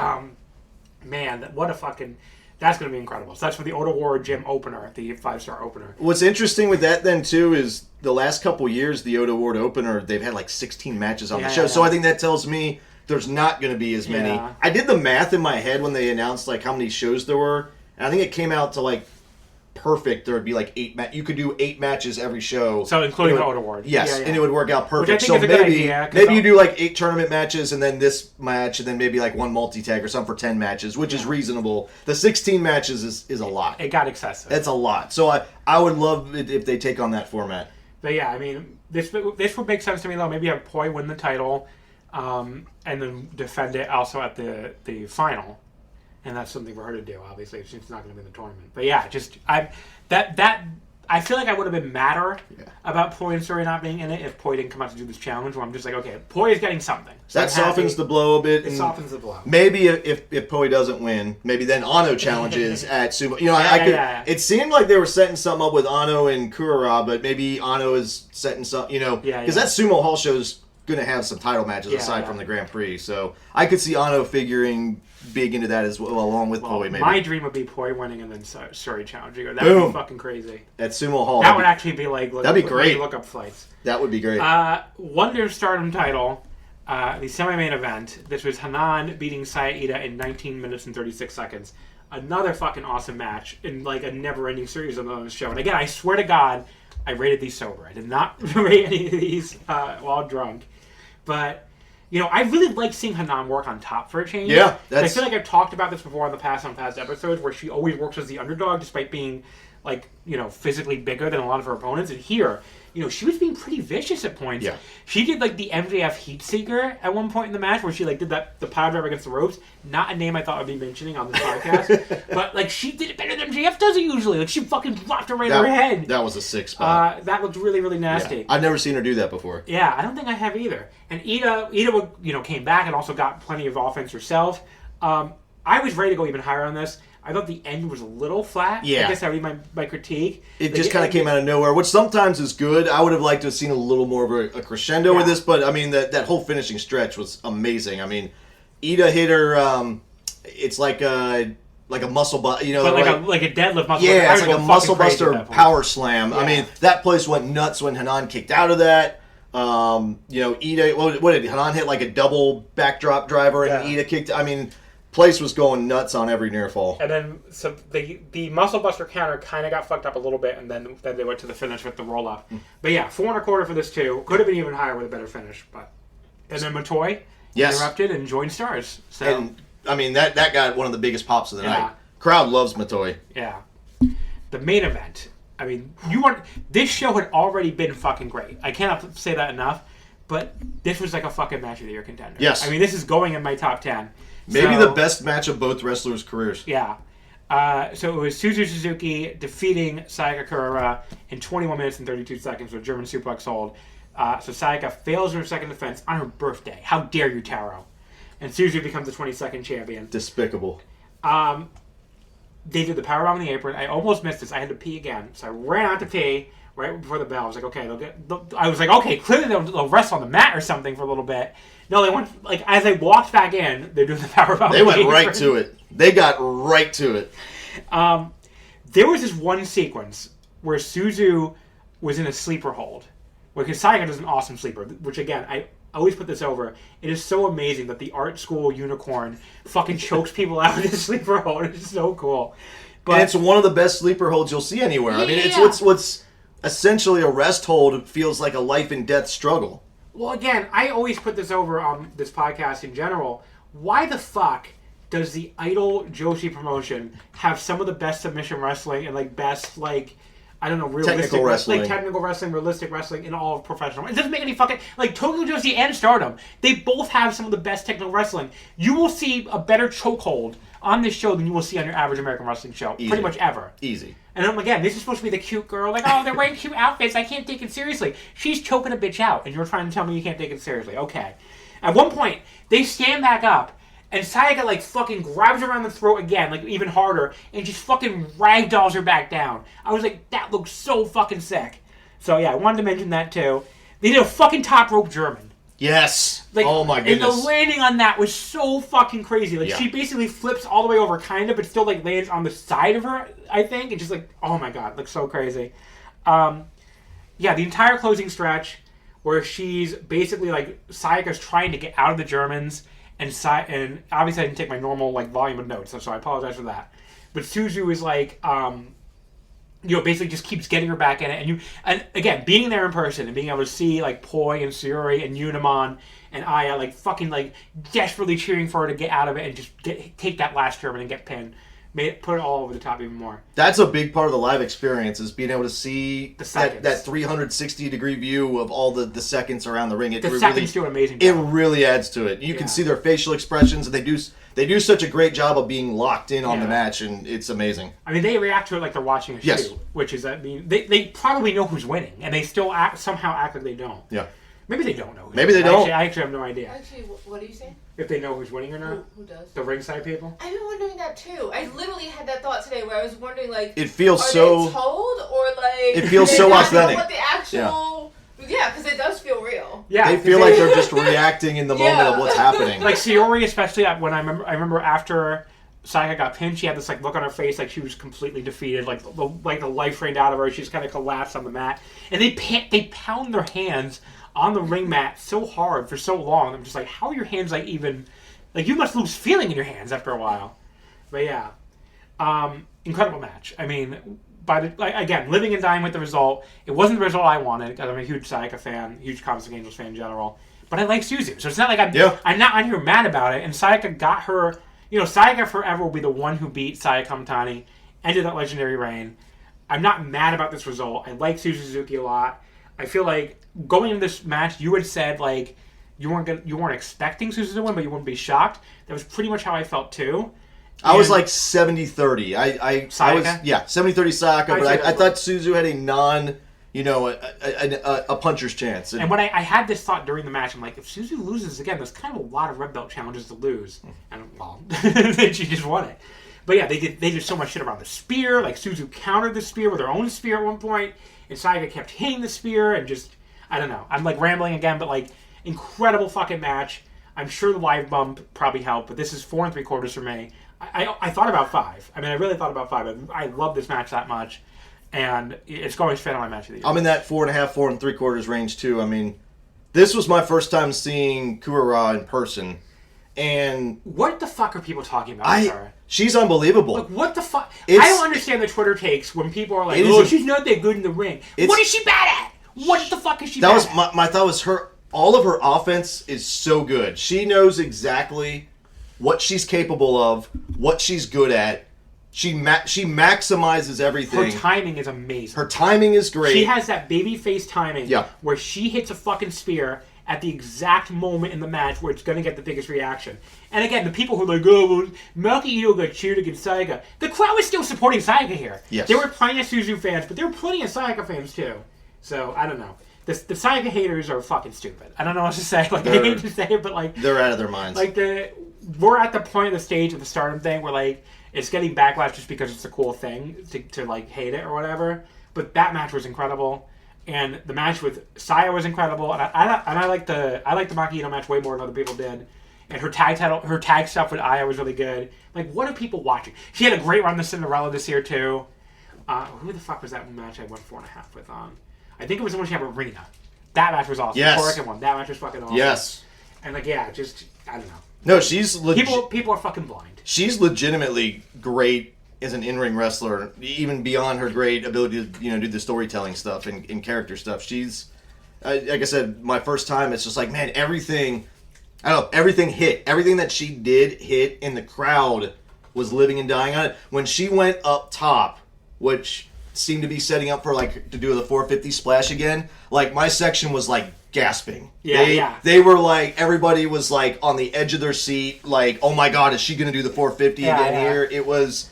man, what a fucking... That's going to be incredible. So that's for the Oda War Gym opener, the 5-star opener. What's interesting with that then, too, is the last couple years, the Oda Ward opener, they've had like 16 matches on the show. Yeah. So I think that tells me there's not going to be as many. Yeah. I did the math in my head when they announced like how many shows there were. And I think it came out to like perfect. There would be like 8 you could do 8 matches every show. So including the Oda Ward. Yes, and it would work out perfect. Which I think is a good idea, maybe you do like 8 tournament matches and then this match and then maybe like 1 multi-tag or something for 10 matches, which is reasonable. The 16 matches is a lot. It got excessive. It's a lot. So I would love it if they take on that format. But yeah, I mean, this would make sense to me though. Maybe have Poi win the title and then defend it also at the final. and that's something for her to do. Obviously, she's not going to be in the tournament. But yeah, I feel like I would have been madder about Poi and Suri not being in it if Poi didn't come out to do this challenge, where I'm just like, okay, Poi is getting something. So that softens the blow a bit. It softens the blow. Maybe if Poi doesn't win, maybe then Ano challenges at Sumo. It seemed like they were setting something up with Ano and Kurara, but maybe Ano is setting something, because that Sumo Hall show's going to have some title matches aside from the Grand Prix. So I could see Ano figuring big into that as well, along with Poi, maybe. My dream would be Poi winning and then Suri challenging her. That would be fucking crazy. At Sumo Hall. That would actually be like... That'd be great. Look up flights. That would be great. Wonder Stardom title, the semi-main event. This was Hanan beating Saya Ida in 19 minutes and 36 seconds. Another fucking awesome match in like a never-ending series on the show. And again, I swear to God, I rated these sober. I did not rate any of these while drunk. But... I really like seeing Hanan work on top for a change. Yeah. I feel like I've talked about this before on past episodes, where she always works as the underdog despite being, physically bigger than a lot of her opponents. And here, she was being pretty vicious at points. Yeah. She did, the MJF Heat Seeker at one point in the match, where she, did the power driver against the ropes. Not a name I thought I'd be mentioning on this podcast. But, she did it better than MJF does it usually. She fucking dropped her right in her head. That was a sick spot. That looked really, really nasty. Yeah. I've never seen her do that before. Yeah, I don't think I have either. And Ida, came back and also got plenty of offense herself. I was ready to go even higher on this. I thought the end was a little flat. Yeah. I guess that would be my critique. It just kind of came out of nowhere, which sometimes is good. I would have liked to have seen a little more of a crescendo with this, but, that whole finishing stretch was amazing. Ida hit her, it's like a muscle buster, But like a deadlift muscle buster. Yeah, it's like a muscle buster power slam. Yeah. That place went nuts when Hanan kicked out of that. Ida, what did Hanan hit, like a double backdrop driver, and Ida kicked, place was going nuts on every near fall. And then the muscle buster counter kind of got fucked up a little bit, and then they went to the finish with the roll up. But yeah, 4.25 for this too. Could have been even higher with a better finish, but and then Matoy interrupted and joined Stars. So and that got one of the biggest pops of the night. Crowd loves Matoy. Yeah, the main event. This show had already been fucking great. I cannot say that enough. But this was like a fucking match of the year contender. Yes. This is going in my top 10. Maybe the best match of both wrestlers' careers. Yeah. So it was Suzu Suzuki defeating Sayaka Kurara in 21 minutes and 32 seconds with German suplex hold. So Sayaka fails her second defense on her birthday. How dare you, Taro? And Suzu becomes the 22nd champion. Despicable. They did the powerbomb on the apron. I almost missed this. I had to pee again. So I ran out to pee right before the bell. I was like, okay, clearly they'll wrestle on the mat or something for a little bit. No, they went, as I walked back in, they're doing the powerbomb. They went right to it. They got right to it. There was this one sequence where Suzu was in a sleeper hold. Because Sayaka does an awesome sleeper, which again, I always put this over. It is so amazing that the art school unicorn fucking chokes people out with his sleeper hold. It's so cool. And it's one of the best sleeper holds you'll see anywhere. It's what's essentially a rest hold. It feels like a life and death struggle. Well, again, I always put this over on this podcast in general. Why the fuck does the Idol Joshi promotion have some of the best submission wrestling and best realistic technical wrestling, realistic wrestling in all of professional? It doesn't make any fucking Tokyo Joshi and Stardom. They both have some of the best technical wrestling. You will see a better chokehold on this show than you will see on your average American wrestling show, pretty much ever. Easy. And again, this is supposed to be the cute girl, they're wearing cute outfits, I can't take it seriously. She's choking a bitch out, and you're trying to tell me you can't take it seriously. Okay. At one point, they stand back up, and Sayaka, fucking grabs her around the throat again, even harder, and just fucking ragdolls her back down. I was like, that looks so fucking sick. So yeah, I wanted to mention that too. They did a fucking top rope German. Yes. Oh my goodness. And the landing on that was so fucking crazy. She basically flips all the way over, kind of, but still lands on the side of her, I think. And just oh my god, looks so crazy. The entire closing stretch where she's basically Sayaka's trying to get out of the Germans, and obviously I didn't take my normal volume of notes, so I apologize for that. But Suzu is basically just keeps getting her back in it. And again, being there in person and being able to see Poi and Sayuri and Unimon and Aya fucking desperately cheering for her to get out of it and just take that last German and get pinned put it all over the top even more. That's a big part of the live experience, is being able to see that 360-degree view of all the seconds around the ring. Seconds do an amazing job. It really adds to it. You can see their facial expressions, and they do such a great job of being locked in on the match, and it's amazing. I mean, they react to it like they're watching a shoot, which is, I mean, they probably know who's winning, and they still somehow act like they don't. Yeah. Maybe they don't know. Maybe they don't. I actually have no idea. Actually, what are you saying? If they know who's winning or not. Who does? The ringside people? I've been wondering that too. I literally had that thought today where I was wondering, like, it feels are so... they told, or like... It feels so authentic. What the actual... Yeah, because it does feel real. Yeah. They feel like they're just reacting in the moment of what's happening. Like Sayori, especially, when I remember after Sayaka got pinned, she had this like look on her face like she was completely defeated, like the life drained out of her. She just kind of collapsed on the mat, and they pound their hands on the ring mat so hard for so long. I'm just like, how are your hands like even... Like, you must lose feeling in your hands after a while. But yeah. Incredible match. I mean, again, living and dying with the result. It wasn't the result I wanted, because I'm a huge Sayaka fan, huge Cosmic Angels fan in general. But I like Suzu. So it's not like I'm not on here mad about it. And Sayaka got her... You know, Sayaka forever will be the one who beat Saya Kamitani, ended that legendary reign. I'm not mad about this result. I like Suzu Suzuki a lot. I feel like going into this match, you had said like you weren't expecting Suzu to win, but you wouldn't be shocked. That was pretty much how I felt too. I was like 70-30. I was 70-30 Sayaka, but I thought Suzu had a puncher's chance. And when I had this thought during the match, I'm like, if Suzu loses again, there's kind of a lot of red belt challenges to lose, and well, then she just won it. But yeah, they did so much shit around the spear. Like Suzu countered the spear with her own spear at one point. And Sayaka kept hitting the spear, and just, I don't know. I'm like rambling again, but like, incredible fucking match. I'm sure the live bump probably helped, but this is 4 3/4 for me. I thought about 5. I mean, I really thought about 5. I love this match that much, and it's going straight on my match of the year. I'm in that 4.5, 4 3/4 range too. I mean, this was my first time seeing Kuwara in person, and what the fuck are people talking about? Sarah? She's unbelievable. Like, what the fuck? I don't understand the Twitter takes when people are like, "Oh, she's not that good in the ring." What is she bad at? What the fuck is she bad at? That was my thought. Was her all of her offense is so good. She knows exactly what she's capable of, what she's good at. She maximizes everything. Her timing is amazing. Her timing is great. She has that babyface timing where she hits a fucking spear at the exact moment in the match where it's going to get the biggest reaction. And again, the people who are like, oh, well, Maki Ito got cheered against Sayaka. The crowd was still supporting Sayaka here. Yes. There were plenty of Suzu fans, but there were plenty of Sayaka fans too. So, I don't know. The Sayaka haters are fucking stupid. I don't know what to say. Like, I hate to say it, but like... They're out of their minds. Like, we're at the point of the stage of the Stardom thing where, like, it's getting backlash just because it's a cool thing to like, hate it or whatever. But that match was incredible. And the match with Saya was incredible, and I like the Maki Ito match way more than other people did. And her tag stuff with Aya was really good. Like, what are people watching? She had a great run with Cinderella this year too. Who the fuck was that match I won 4.5 with? I think it was the one she had with Rena. That match was awesome. Yes. The Korakuen one. That match was fucking awesome. Yes. And like, yeah, just I don't know. No, she's people are fucking blind. She's legitimately great as an in-ring wrestler, even beyond her great ability to do the storytelling stuff and character stuff. She's, like I said, my first time, it's just like, man, everything hit. Everything that she did hit, and the crowd was living and dying on it. When she went up top, which seemed to be setting up for like to do the 450 splash again, like my section was like gasping. They were like, everybody was like on the edge of their seat, like, oh my god, is she going to do the 450 again here? It was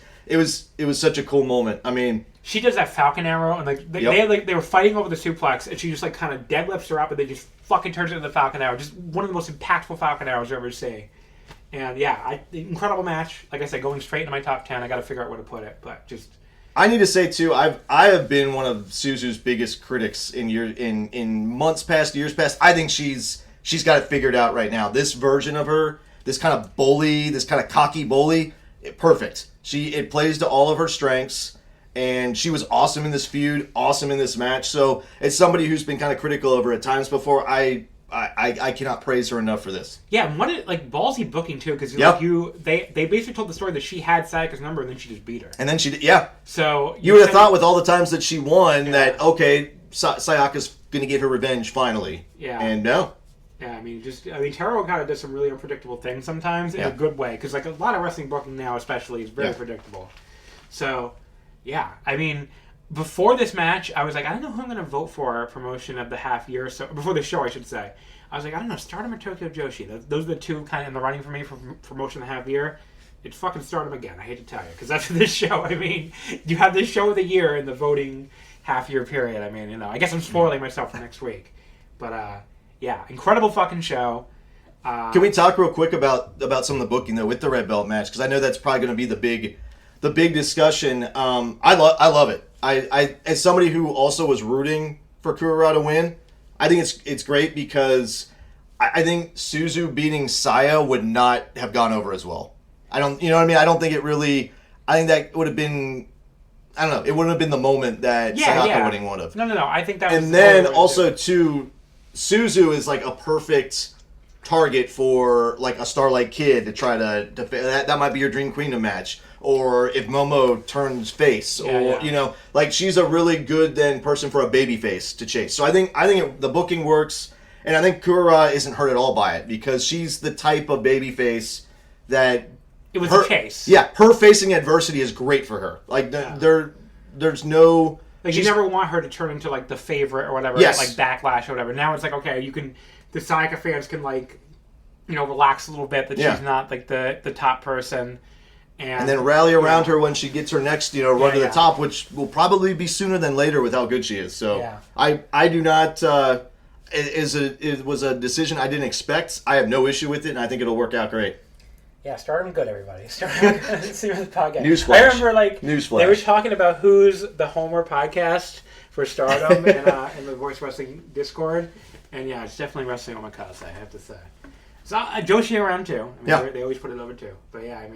such a cool moment. I mean, she does that Falcon Arrow, and like they were fighting over the suplex, and she just like kind of deadlifts her up, and they just fucking turns it into the Falcon Arrow. Just one of the most impactful Falcon Arrows you ever see. And yeah, incredible match. Like I said, going straight into my top 10. I got to figure out where to put it, but just. I need to say too, I have been one of Suzu's biggest critics in months past, years past. I think she's got it figured out right now. This version of her, this kind of bully, this kind of cocky bully, perfect. It plays to all of her strengths, and she was awesome in this feud, awesome in this match. So, as somebody who's been kind of critical of her at times before, I cannot praise her enough for this. Yeah, and ballsy booking too, because they basically told the story that she had Sayaka's number and then she just beat her. And then she did, yeah. So you would have thought with all the times that she won that okay, Sayaka's going to get her revenge finally. Yeah. And no. Yeah, Taro kind of does some really unpredictable things sometimes in a good way. Because, like, a lot of wrestling booking now, especially, is very predictable. So, yeah. Before this match, I was like, I don't know who I'm going to vote for promotion of the half year. So before the show, I should say. I was like, I don't know, Stardom or Tokyo Joshi. Those are the two kind of in the running for me for promotion of the half year. It's fucking Stardom again. I hate to tell you. Because that's this show. You have this show of the year in the voting half year period. I guess I'm spoiling myself for next week. But, yeah, incredible fucking show. Can we talk real quick about some of the booking, though, with the Red Belt match? Because I know that's probably going to be the big discussion. I love it. I as somebody who also was rooting for Kuroda to win, I think it's great because I think Suzu beating Saya would not have gone over as well. I don't think it really. I think that would have been. I don't know. It wouldn't have been the moment that Sayaka winning would have. No. I think that. And then also too, Suzu is like a perfect target for like a Starlight Kid to try to that might be your Dream Queendom match. Or if Momo turns face, like she's a really good then person for a baby face to chase. So I think the booking works, and I think Kuroda isn't hurt at all by it because she's the type of baby face that it was the case. Yeah, her facing adversity is great for her. Like there's no like you never want her to turn into like the favorite or whatever, like backlash or whatever. Now it's like okay, the Sayaka fans can like relax a little bit that she's not like the top person. And then rally around her when she gets her next, run to the top, which will probably be sooner than later with how good she is. So I do not. It was a decision I didn't expect. I have no issue with it, and I think it'll work out great. Yeah, Stardom good, everybody. Stardom see the podcast. Newsflash. I remember Newsflash. They were talking about who's the Homer podcast for Stardom in the Voice Wrestling Discord, and yeah, it's definitely Wrestling Omakase, I have to say. So Joshi around too. They always put it over too. But yeah,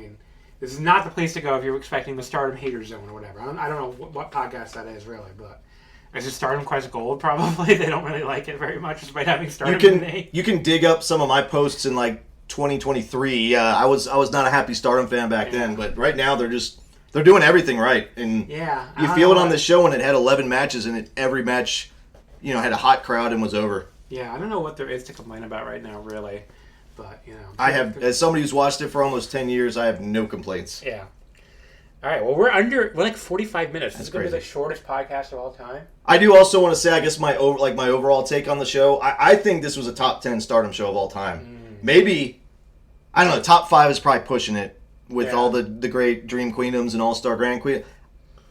this is not the place to go if you're expecting the Stardom Hater Zone or whatever. I don't know what podcast that is, really, but is it Stardom Quest Gold, probably? They don't really like it very much despite having Stardom in the name. You can dig up some of my posts in, 2023. I was not a happy Stardom fan back then, but right now they're doing everything right. And you feel it on the show when it had 11 matches and every match, had a hot crowd and was over. Yeah, I don't know what there is to complain about right now, really. But, I have, as somebody who's watched it for almost 10 years, I have no complaints. Yeah. All right, well, we're like 45 minutes. This is going to be the shortest podcast of all time. I do also want to say, I guess, my overall take on the show. I think this was a top 10 Stardom show of all time. Maybe, I don't know, top 5 is probably pushing it with all the great Dream Queendoms and All-Star Grand Queen.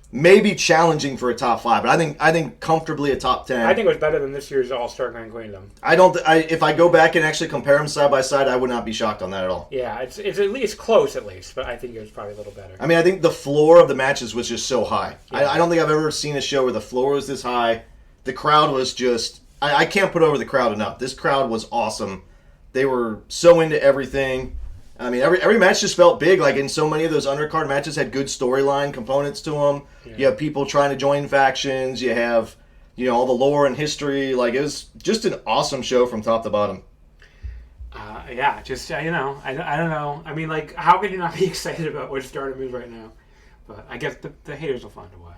Maybe challenging for a top 5, but I think comfortably a top 10. I think it was better than this year's All-Star Grand Queendom. If I go back and actually compare them side by side, I would not be shocked on that at all. Yeah, it's at least close at least, but I think it was probably a little better. I think the floor of the matches was just so high. Yeah. I don't think I've ever seen a show where the floor was this high. The crowd was just... I can't put over the crowd enough. This crowd was awesome. They were so into everything. Every match just felt big. Like, in so many of those undercard matches had good storyline components to them. Yeah. You have people trying to join factions. You have, all the lore and history. Like, it was just an awesome show from top to bottom. I don't know. How could you not be excited about what Stardom is right now? But I guess the haters will find a way.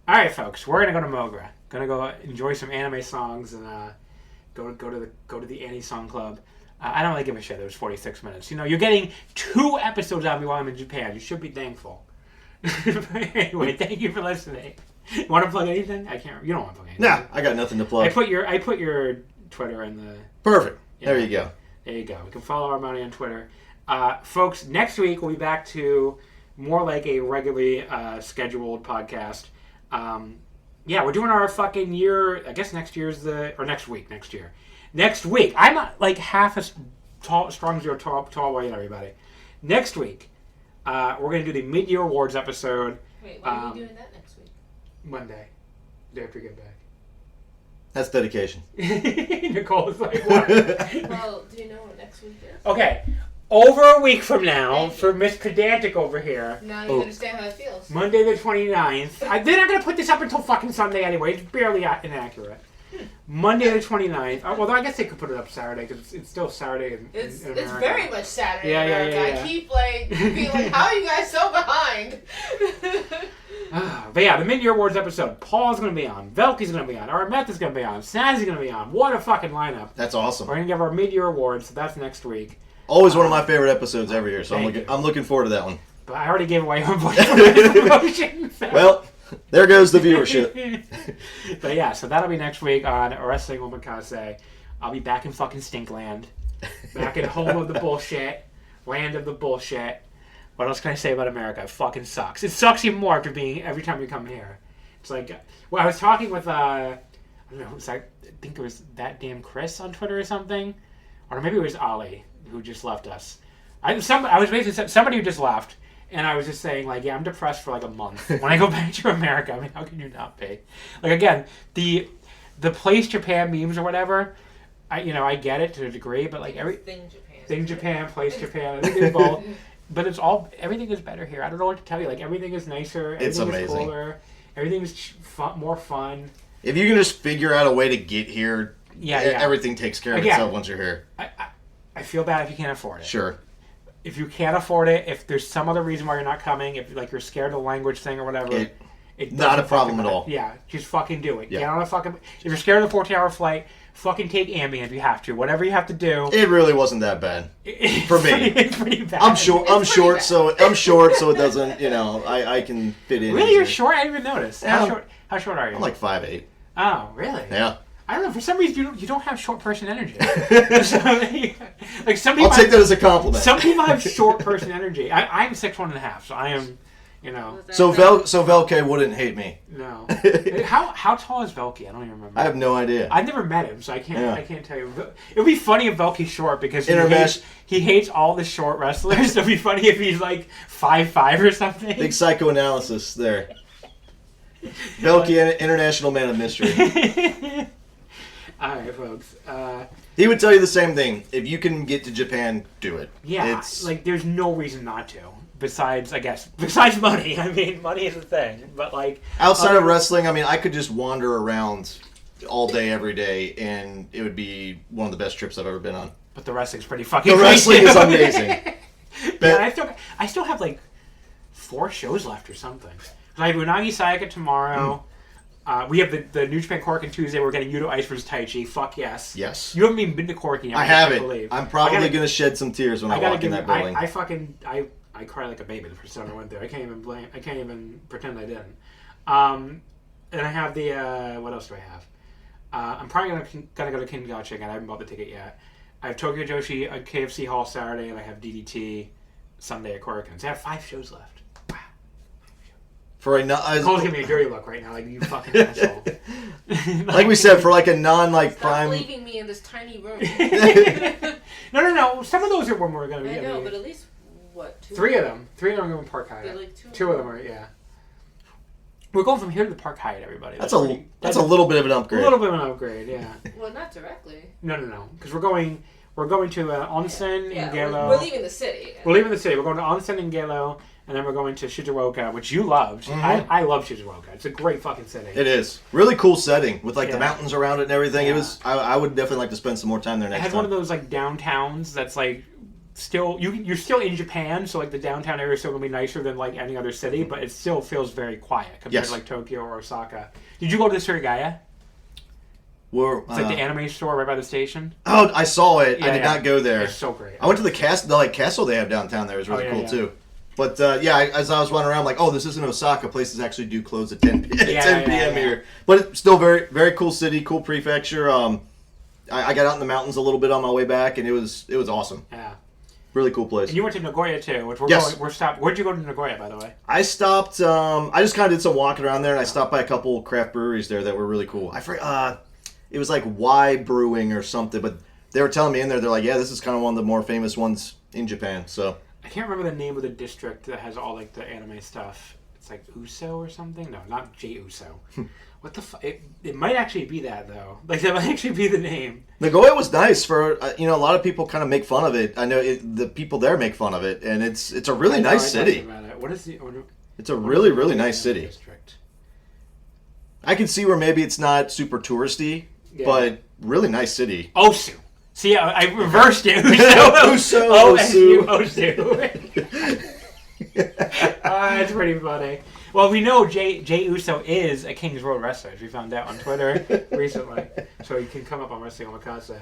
All right, folks, we're gonna go to MOGRA. Gonna go enjoy some anime songs and go to the Annie Song Club. I don't really give a shit. It was 46 minutes. You're getting 2 episodes out of me while I'm in Japan. You should be thankful. Anyway, thank you for listening. You want to plug anything? I can't. You don't want to plug anything. Nah, I got nothing to plug. I put your Twitter in the. Perfect. There you go. There you go. You can follow Armani on Twitter. Folks, next week we'll be back to more like a regularly scheduled podcast. We're doing our fucking year. I guess next year. Next week, I'm like half as strong as you're tall weight, everybody. Next week, we're going to do the mid-year awards episode. Wait, when are we doing that next week? Monday. Day after we get back. That's dedication. Nicole is like, what? Well, do you know what next week is? Okay. Over a week from now, for Miss Pedantic over here. Now you understand how it feels. Monday the 29th. They're not going to put this up until fucking Sunday anyway. It's barely inaccurate. Monday the 29th. Well, I guess they could put it up Saturday because it's still Saturday in America. It's very much Saturday in America. Yeah. I keep being like, how are you guys so behind? But yeah, the mid-year awards episode. Paul's going to be on. Velky's going to be on. Armeth is going to be on. Snazzy's going to be on. What a fucking lineup. That's awesome. We're going to give our mid-year awards, so that's next week. Always one of my favorite episodes every year, so I'm looking forward to that one. But I already gave away one voice promotion. So. Well, there goes the viewership. But yeah, so that'll be next week on Wrestling Omakase. I'll be back in fucking Stinkland. Back in home of the bullshit. Land of the bullshit. What else can I say about America? It fucking sucks. It sucks even more after being every time you come here. It's like, well, I was talking with, I don't know, I think it was that damn Chris on Twitter or something. Or maybe it was Ali who just left us. I was basically somebody who just left. And I was just saying, like, yeah, I'm depressed for like a month. When I go back to America, I mean, how can you not be? Like, again, the place Japan memes or whatever, I get it to a degree, but like Thing Japan, place Japan, I think it's both. But it's all, everything is better here. I don't know what to tell you. Like, everything is nicer. Everything it's amazing. Is cooler. Everything is more fun. If you can just figure out a way to get here, everything takes care of itself once you're here. I feel bad if you can't afford it. Sure. If you can't afford it, if there's some other reason why you're not coming, if like you're scared of the language thing or whatever, it's not a problem at all. Yeah, just fucking do it. Yeah. Get on a fucking. If you're scared of the 14-hour flight, fucking take Ambien if you have to. Whatever you have to do. It really wasn't that bad for me. It's pretty bad. I'm short, so it doesn't. I can fit in. Really, you're short? I didn't even notice. How short are you? I'm like 5'8". Oh, really? Yeah. I don't know. For some reason, you don't have short person energy. So, like some people, I'll take that as a compliment. Some people have short person energy. I'm 6'1.5", so I am. So Velke wouldn't hate me. No. How tall is Velke? I don't even remember. I have no idea. I've never met him, so I can't tell you. It would be funny if Velke's short because he hates all the short wrestlers. So it'd be funny if he's like 5'5" or something. Big psychoanalysis there. Velke, international man of mystery. All right, folks. He would tell you the same thing. If you can get to Japan, do it. Yeah, there's no reason not to. Besides money. I mean, money is a thing. But like outside of wrestling, I mean, I could just wander around all day, every day, and it would be one of the best trips I've ever been on. But the wrestling's pretty fucking. The wrestling is amazing. Yeah, I still have like 4 shows left or something. I have Unagi Sayaka tomorrow. We have the New Japan Cork on Tuesday. We're getting Yuto Ice versus Taichi. Fuck yes. Yes. You haven't even been to Cork yet. I haven't. I'm probably going to shed some tears when I walk in that building. I cry like a baby the first time I went there. I can't even pretend I didn't. And I have the what else do I have? I'm probably gonna go to King Gao Chicken. I haven't bought the ticket yet. I have Tokyo Joshi at KFC Hall Saturday, and I have DDT Sunday at Korakuen. So I have 5 shows left. Wow. Cole's giving me a dirty look right now, like you fucking asshole. Like we said, for like a prime. Stop leaving me in this tiny room. No. Some of those are when we're gonna be. I know, but at least. What, 2? 3 of them. 3 of them are going to Park Hyatt. Like 2 of them are, yeah. We're going from here to the Park Hyatt, everybody. That's a little bit of an upgrade. A little bit of an upgrade, yeah. Well, not directly. No. Because we're going to Onsen in Gelo. We're leaving the city. We're leaving the city. We're going to Onsen in Gelo, and then we're going to Shizuoka, which you loved. Mm-hmm. I love Shizuoka. It's a great fucking city. It is. Really cool setting with like the mountains around it and everything. Yeah. It was. I would definitely like to spend some more time there next time. It had one of those like downtowns that's like still you're still in Japan, so like the downtown area is still gonna be nicer than like any other city, but it still feels very quiet compared to like Tokyo or Osaka. Did you go to the Surigaya? It's like the anime store right by the station. Oh, I saw it. I did not go there. It's so great. I went to the castle they have downtown there. It was really cool too. But as I was wandering around, like, oh, this isn't Osaka. Places actually do close at 10 p.m. here. But it's still very, very cool city, cool prefecture. I got out in the mountains a little bit on my way back, and it was awesome. Yeah. Really cool place. And you went to Nagoya too, which we're stopped. Where'd you go to Nagoya, by the way? I stopped. I just kind of did some walking around there, and I stopped by a couple craft breweries there that were really cool. I forgot. It was like Y Brewing or something, but they were telling me in there, they're like, yeah, this is kind of one of the more famous ones in Japan. So I can't remember the name of the district that has all like the anime stuff. It's like Uso or something. No, not J Uso. What the fuck? It might actually be that, though. Like, that might actually be the name. Nagoya was nice for, a lot of people kind of make fun of it. I know the people there make fun of it, and it's a really nice city. What is the... It's a really, really nice city. District? I can see where maybe it's not super touristy, but really nice city. Osu. See, I reversed it. Osu. Osu. It's pretty funny. Well, we know Jay Uso is a Kings Road wrestler, as we found out on Twitter recently. So he can come up on Wrestling Omakase.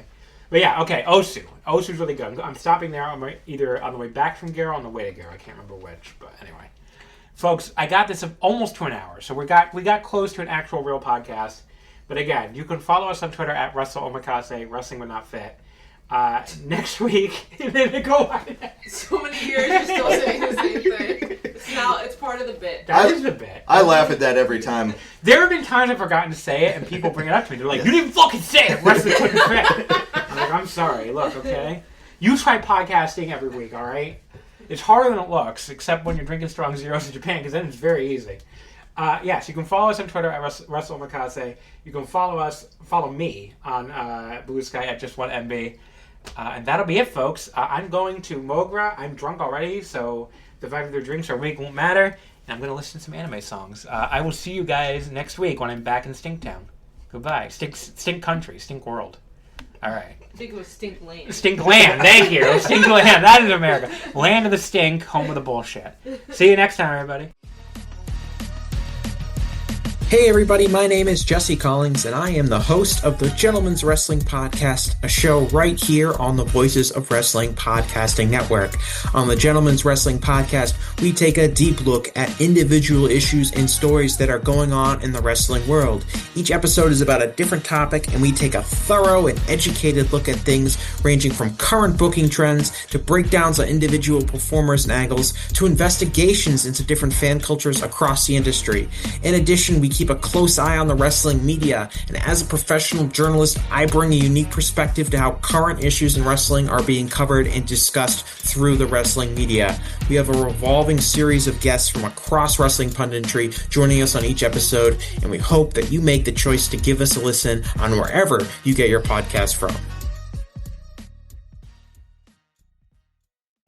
But yeah, okay, Osu. Osu's really good. I'm stopping there either on the way back from Garo or on the way to Garo. I can't remember which, but anyway. Folks, I got this almost to an hour, so we got close to an actual real podcast. But again, you can follow us on Twitter at WrestleOmakase, Wrestling But Not Fit. Next week, so many years you're still saying the same thing. It's part of the bit. That is the bit. I laugh at that every time. There have been times I've forgotten to say it, and people bring it up to me. They're like, "You didn't fucking say it." Wrestling couldn't fit. I'm like, "I'm sorry. Look, okay. You try podcasting every week, all right? It's harder than it looks, except when you're drinking strong zeros in Japan, because then it's very easy." Yes, you can follow us on Twitter at WrestleOmakase. You can follow me on Blue Sky at Just1MB. And that'll be it, folks. I'm going to MOGRA. I'm drunk already, so the fact that their drinks are weak won't matter. And I'm going to listen to some anime songs. I will see you guys next week when I'm back in Stinktown. Goodbye. Stink Country. Stink World. All right. I think it was Stink Land. Stink Land. Thank you. Stink Land. That is America. Land of the stink. Home of the bullshit. See you next time, everybody. Hey everybody, my name is Jesse Collins, and I am the host of the Gentleman's Wrestling Podcast, a show right here on the Voices of Wrestling Podcasting Network. On the Gentleman's Wrestling Podcast, we take a deep look at individual issues and stories that are going on in the wrestling world. Each episode is about a different topic, and we take a thorough and educated look at things ranging from current booking trends to breakdowns on individual performers and angles to investigations into different fan cultures across the industry. In addition, we keep a close eye on the wrestling media, and as a professional journalist, I bring a unique perspective to how current issues in wrestling are being covered and discussed through the wrestling media. We have a revolving series of guests from across wrestling punditry joining us on each episode, and we hope that you make the choice to give us a listen on wherever you get your podcast from.